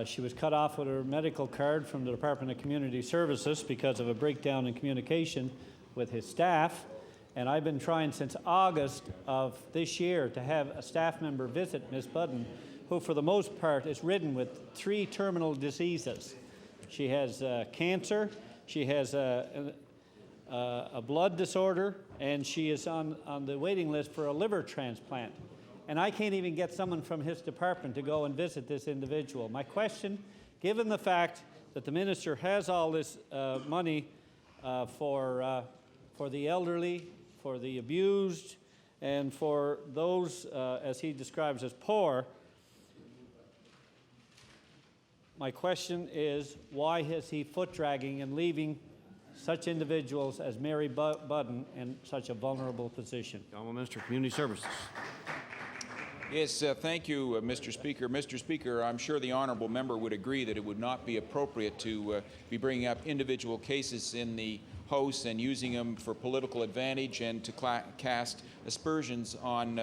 She was cut off with her medical card from the Department of Community Services because of a breakdown in communication with his staff. And I've been trying since August of this year to have a staff member visit Miss Budden, who for the most part is ridden with 3 terminal diseases. She has cancer, she has a blood disorder, and she is on the waiting list for a liver transplant. And I can't even get someone from his department to go and visit this individual. My question, given the fact that the minister has all this money for the elderly, for the abused, and for those, as he describes as poor, my question is, why is he foot-dragging and leaving such individuals as Mary Budden in such a vulnerable position? The Honourable Minister of Community Services. Yes, thank you, Mr. Speaker. Mr. Speaker, I'm sure the honourable member would agree that it would not be appropriate to be bringing up individual cases in the House and using them for political advantage and to cast aspersions on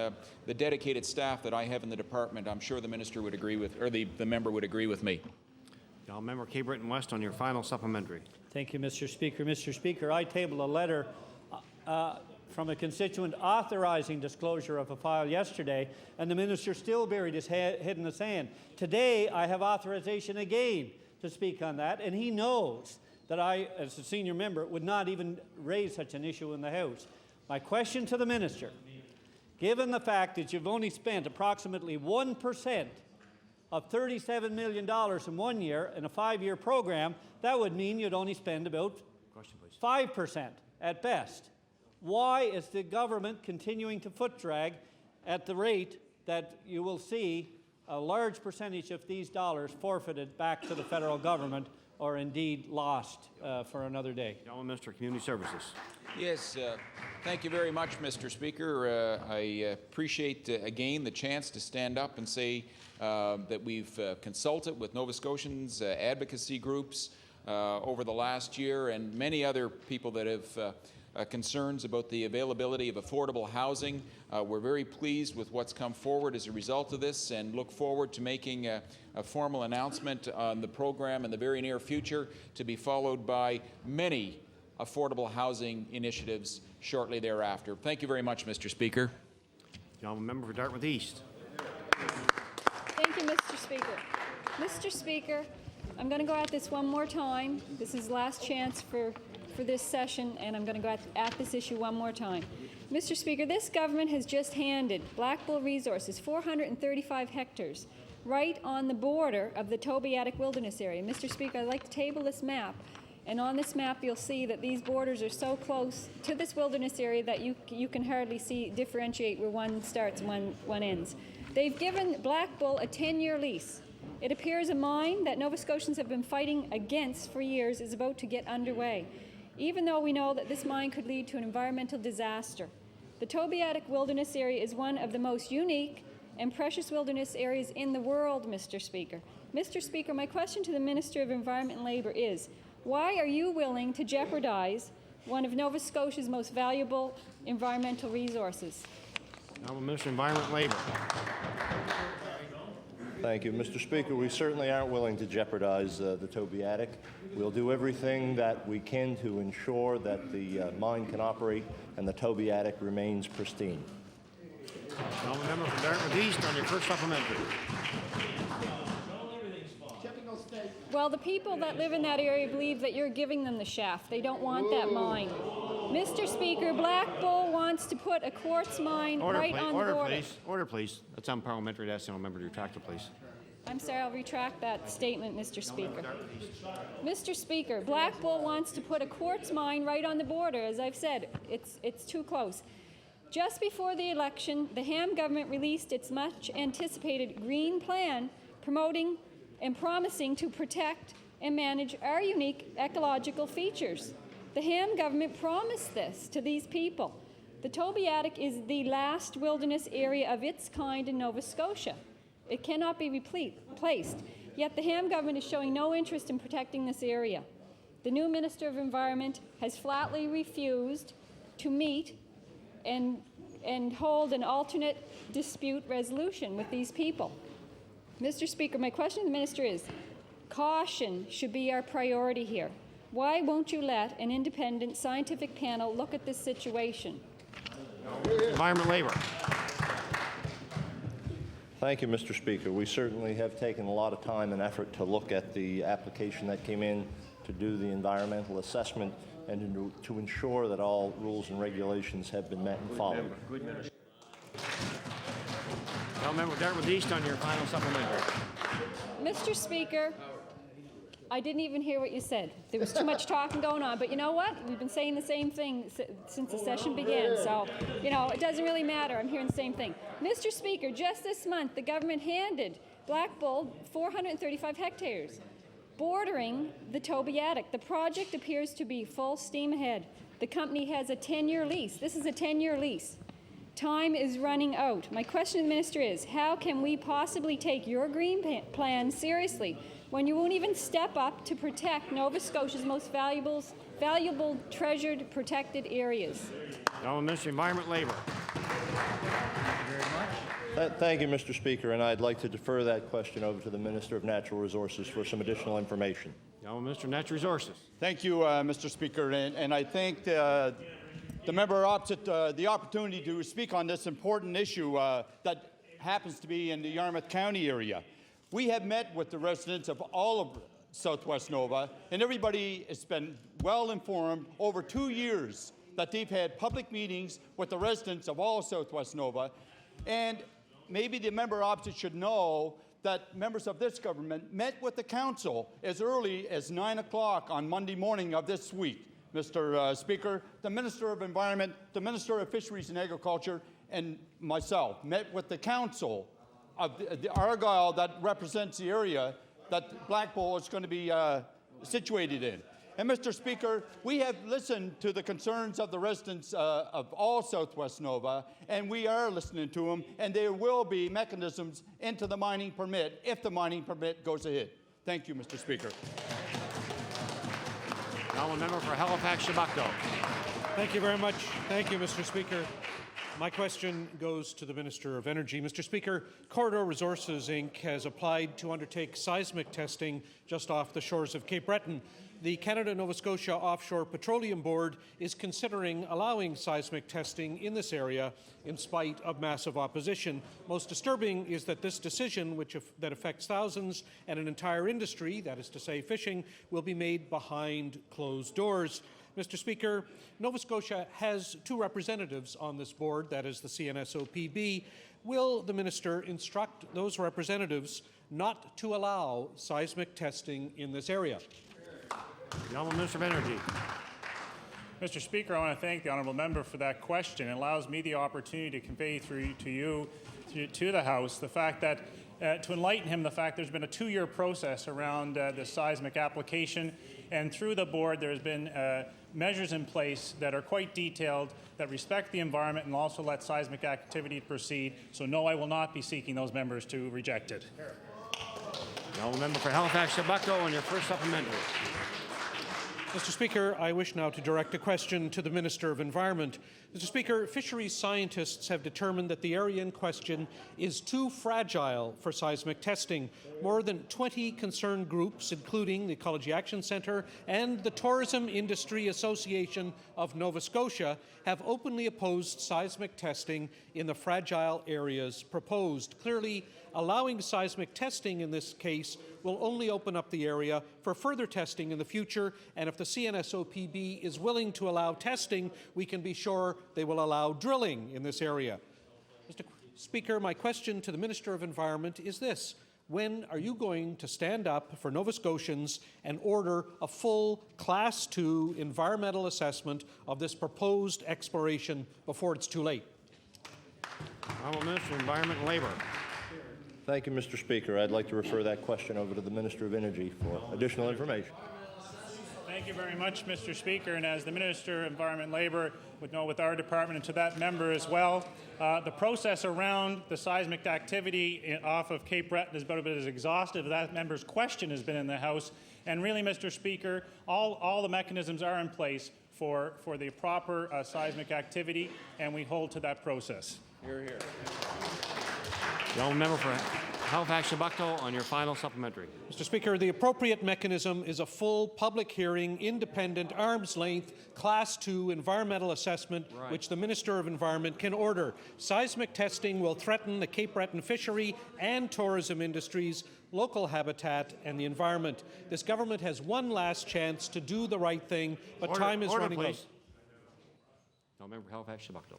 the dedicated staff that I have in the department. I'm sure the minister would agree with, or the member would agree with me. The honourable member Cape Breton West on your final supplementary. Thank you, Mr. Speaker. Mr. Speaker, I tabled a letter from a constituent authorizing disclosure of a file yesterday, and the minister still buried his head in the sand. Today, I have authorization again to speak on that, and he knows that I, as a senior member, would not even raise such an issue in the House. My question to the minister, given the fact that you've only spent approximately 1% of $37 million in 1 year in a 5-year program, that would mean you'd only spend about 5% at best. Why is the government continuing to foot drag at the rate that you will see a large percentage of these dollars forfeited back to the federal government or indeed lost for another day? Gentleman, Minister of Community Services. Yes, thank you very much, Mr. Speaker. I appreciate, again, the chance to stand up and say that we've consulted with Nova Scotians, advocacy groups over the last year, and many other people that have concerns about the availability of affordable housing. We're very pleased with what's come forward as a result of this and look forward to making a formal announcement on the program in the very near future, to be followed by many affordable housing initiatives shortly thereafter. Thank you very much, Mr. Speaker. Gentleman member for Dartmouth East. Thank you, Mr. Speaker. Mr. Speaker, I'm going to go at this one more time. This is last chance for this session, and I'm going to go at this issue one more time. Mr. Speaker, this government has just handed Black Bull Resources 435 hectares right on the border of the Tobiatic Wilderness Area. Mr. Speaker, I'd like to table this map, and on this map you'll see that these borders are so close to this wilderness area that you can hardly differentiate where one starts and one ends. They've given Black Bull a 10-year lease. It appears a mine that Nova Scotians have been fighting against for years is about to get underway, even though we know that this mine could lead to an environmental disaster. The Tobiatic Wilderness Area is one of the most unique and precious wilderness areas in the world, Mr. Speaker. Mr. Speaker, my question to the Minister of Environment and Labour is, why are you willing to jeopardize one of Nova Scotia's most valuable environmental resources? Honourable Minister of Environment and Labour. Thank you. Mr. Speaker, we certainly aren't willing to jeopardize the Tobiatic. We'll do everything that we can to ensure that the mine can operate and the Tobiatic remains pristine. Gentleman member for Dartmouth East on your first supplementary. Well, the people that live in that area believe that you're giving them the shaft. They don't want that mine. Mr. Speaker, Black Bull wants to put a quartz mine right on the border. Order, please. Order, please. That's unparliamentary to ask the member to retract it, please. I'm sorry, I'll retract that statement, Mr. Speaker. Mr. Speaker, Black Bull wants to put a quartz mine right on the border. As I've said, it's too close. Just before the election, the Ham government released its much-anticipated green plan promoting and promising to protect and manage our unique ecological features. The Ham government promised this to these people. The Tobiatic is the last wilderness area of its kind in Nova Scotia. It cannot be replaced, yet the Ham government is showing no interest in protecting this area. The new Minister of Environment has flatly refused to meet and hold an alternate dispute resolution with these people. Mr. Speaker, my question to the Minister is, caution should be our priority here. Why won't you let an independent scientific panel look at this situation? Environment Labour. Thank you, Mr. Speaker. We certainly have taken a lot of time and effort to look at the application that came in to do the environmental assessment and to ensure that all rules and regulations have been met and followed. Member Dartmouth East on your final supplementary. Mr. Speaker, I didn't even hear what you said. There was too much talking going on, but you know what? We've been saying the same thing since the session began, so, it doesn't really matter. I'm hearing the same thing. Mr. Speaker, just this month, the government handed Black Bull 435 hectares bordering the Tobiatic. The project appears to be full steam ahead. The company has a 10-year lease. This is a 10-year lease. Time is running out. My question to the Minister is, how can we possibly take your green plan seriously when you won't even step up to protect Nova Scotia's most valuable, treasured, protected areas? Gentleman, Minister of Environment and Labour. Thank you, Mr. Speaker, and I'd like to defer that question over to the Minister of Natural Resources for some additional information. Gentleman, Minister of Natural Resources. Thank you, Mr. Speaker, and I thank the member opposite the opportunity to speak on this important issue that happens to be in the Yarmouth County area. We have met with the residents of all of Southwest Nova, and everybody has been well informed over 2 years that they've had public meetings with the residents of all Southwest Nova. And maybe the member opposite should know that members of this government met with the council as early as 9 o'clock on Monday morning of this week. Mr. Speaker, the Minister of Environment, the Minister of Fisheries and Agriculture, and myself met with the council of the Argyle that represents the area that Black Bull is going to be situated in. And Mr. Speaker, we have listened to the concerns of the residents of all Southwest Nova, and we are listening to them, and there will be mechanisms into the mining permit if the mining permit goes ahead. Thank you, Mr. Speaker. Now a member for Halifax-Shabukdo. Thank you very much. Thank you, Mr. Speaker. My question goes to the Minister of Energy. Mr. Speaker, Corridor Resources, Inc. has applied to undertake seismic testing just off the shores of Cape Breton. The Canada-Nova Scotia Offshore Petroleum Board is considering allowing seismic testing in this area in spite of massive opposition. Most disturbing is that this decision, that affects thousands and an entire industry, that is to say fishing, will be made behind closed doors. Mr. Speaker, Nova Scotia has 2 representatives on this board, that is the CNSOPB. Will the minister instruct those representatives not to allow seismic testing in this area? The Honourable Minister of Energy. Mr. Speaker, I want to thank the honourable member for that question. It allows me the opportunity to convey through to you, to the House, the fact that to enlighten him the fact there's been a 2-year process around the seismic application, and through the board there's been measures in place that are quite detailed, that respect the environment and also let seismic activity proceed. So no, I will not be seeking those members to reject it. Now a member for Halifax-Shabukdo on your first supplementary. Mr. Speaker, I wish now to direct a question to the Minister of Environment. Mr. Speaker, fisheries scientists have determined that the area in question is too fragile for seismic testing. More than 20 concerned groups, including the Ecology Action Centre and the Tourism Industry Association of Nova Scotia, have openly opposed seismic testing in the fragile areas proposed. Clearly, allowing seismic testing in this case will only open up the area for further testing in the future, and if the CNSOPB is willing to allow testing, we can be sure they will allow drilling in this area. Mr. Speaker, my question to the Minister of Environment is this. When are you going to stand up for Nova Scotians and order a full Class 2 environmental assessment of this proposed exploration before it's too late? Honourable Minister of Environment and Labour. Thank you, Mr. Speaker. I'd like to refer that question over to the Minister of Energy for additional information. Thank you very much, Mr. Speaker. And as the Minister of Environment and Labour would know with our department and to that member as well, the process around the seismic activity off of Cape Breton is about as exhaustive as that member's question has been in the House. And really, Mr. Speaker, all the mechanisms are in place for the proper seismic activity, and we hold to that process. Hear, hear. The honourable member for Halifax-Shabukdo on your final supplementary. Mr. Speaker, the appropriate mechanism is a full public hearing, independent, arm's-length, Class 2 environmental assessment, which the Minister of Environment can order. Seismic testing will threaten the Cape Breton fishery and tourism industries, local habitat, and the environment. This government has one last chance to do the right thing, but time is running out. No member for Halifax-Shabukdo.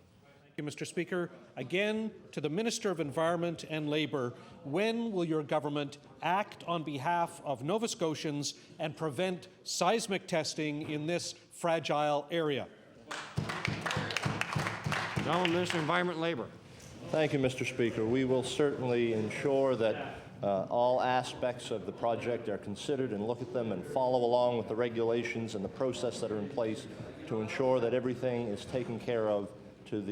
Thank you, Mr. Speaker. Again, to the Minister of Environment and Labour, when will your government act on behalf of Nova Scotians and prevent seismic testing in this fragile area? No, Minister of Environment and Labour. Thank you, Mr. Speaker. We will certainly ensure that all aspects of the project are considered and look at them and follow along with the regulations and the process that are in place to ensure that everything is taken care of to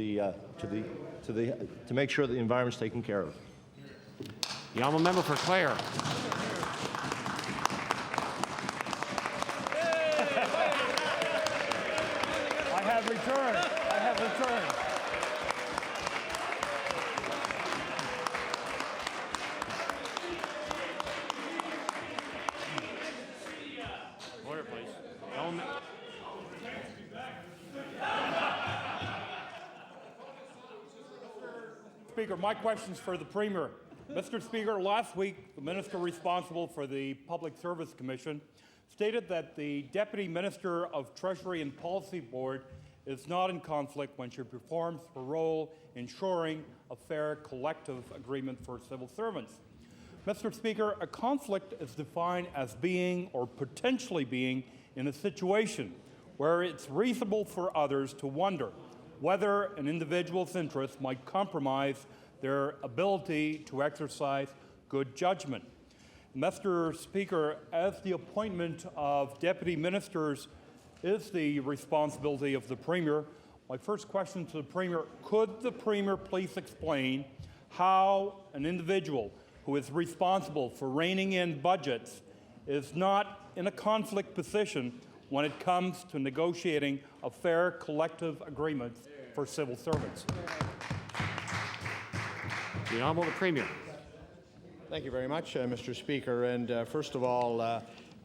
make sure that the environment's taken care of. The honourable member for Clare. I have returned. I have returned. Order, please. Speaker, my question's for the Premier. Mr. Speaker, last week, the minister responsible for the Public Service Commission stated that the Deputy Minister of Treasury and Policy Board is not in conflict when she performs her role ensuring a fair collective agreement for civil servants. Mr. Speaker, a conflict is defined as being or potentially being in a situation where it's reasonable for others to wonder whether an individual's interests might compromise their ability to exercise good judgment. Mr. Speaker, as the appointment of deputy ministers is the responsibility of the Premier, my first question to the Premier, could the Premier please explain how an individual who is responsible for reining in budgets is not in a conflict position when it comes to negotiating a fair collective agreement for civil servants? The Honourable Premier. Thank you very much, Mr. Speaker. And first of all,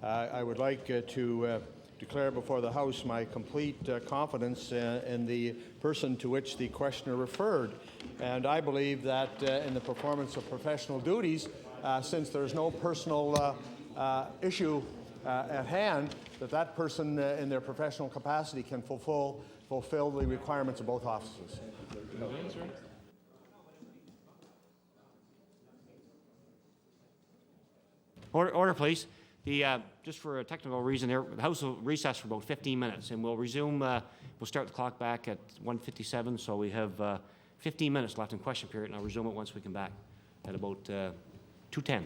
I would like to declare before the House my complete confidence in the person to which the questioner referred. And I believe that in the performance of professional duties, since there's no personal issue at hand, that person in their professional capacity can fulfill the requirements of both offices. Order, please. Just for a technical reason, the House will recess for about 15 minutes, and we'll resume. We'll start the clock back at 1:57, so we have 15 minutes left in question period, and I'll resume it once we come back at about 2:10.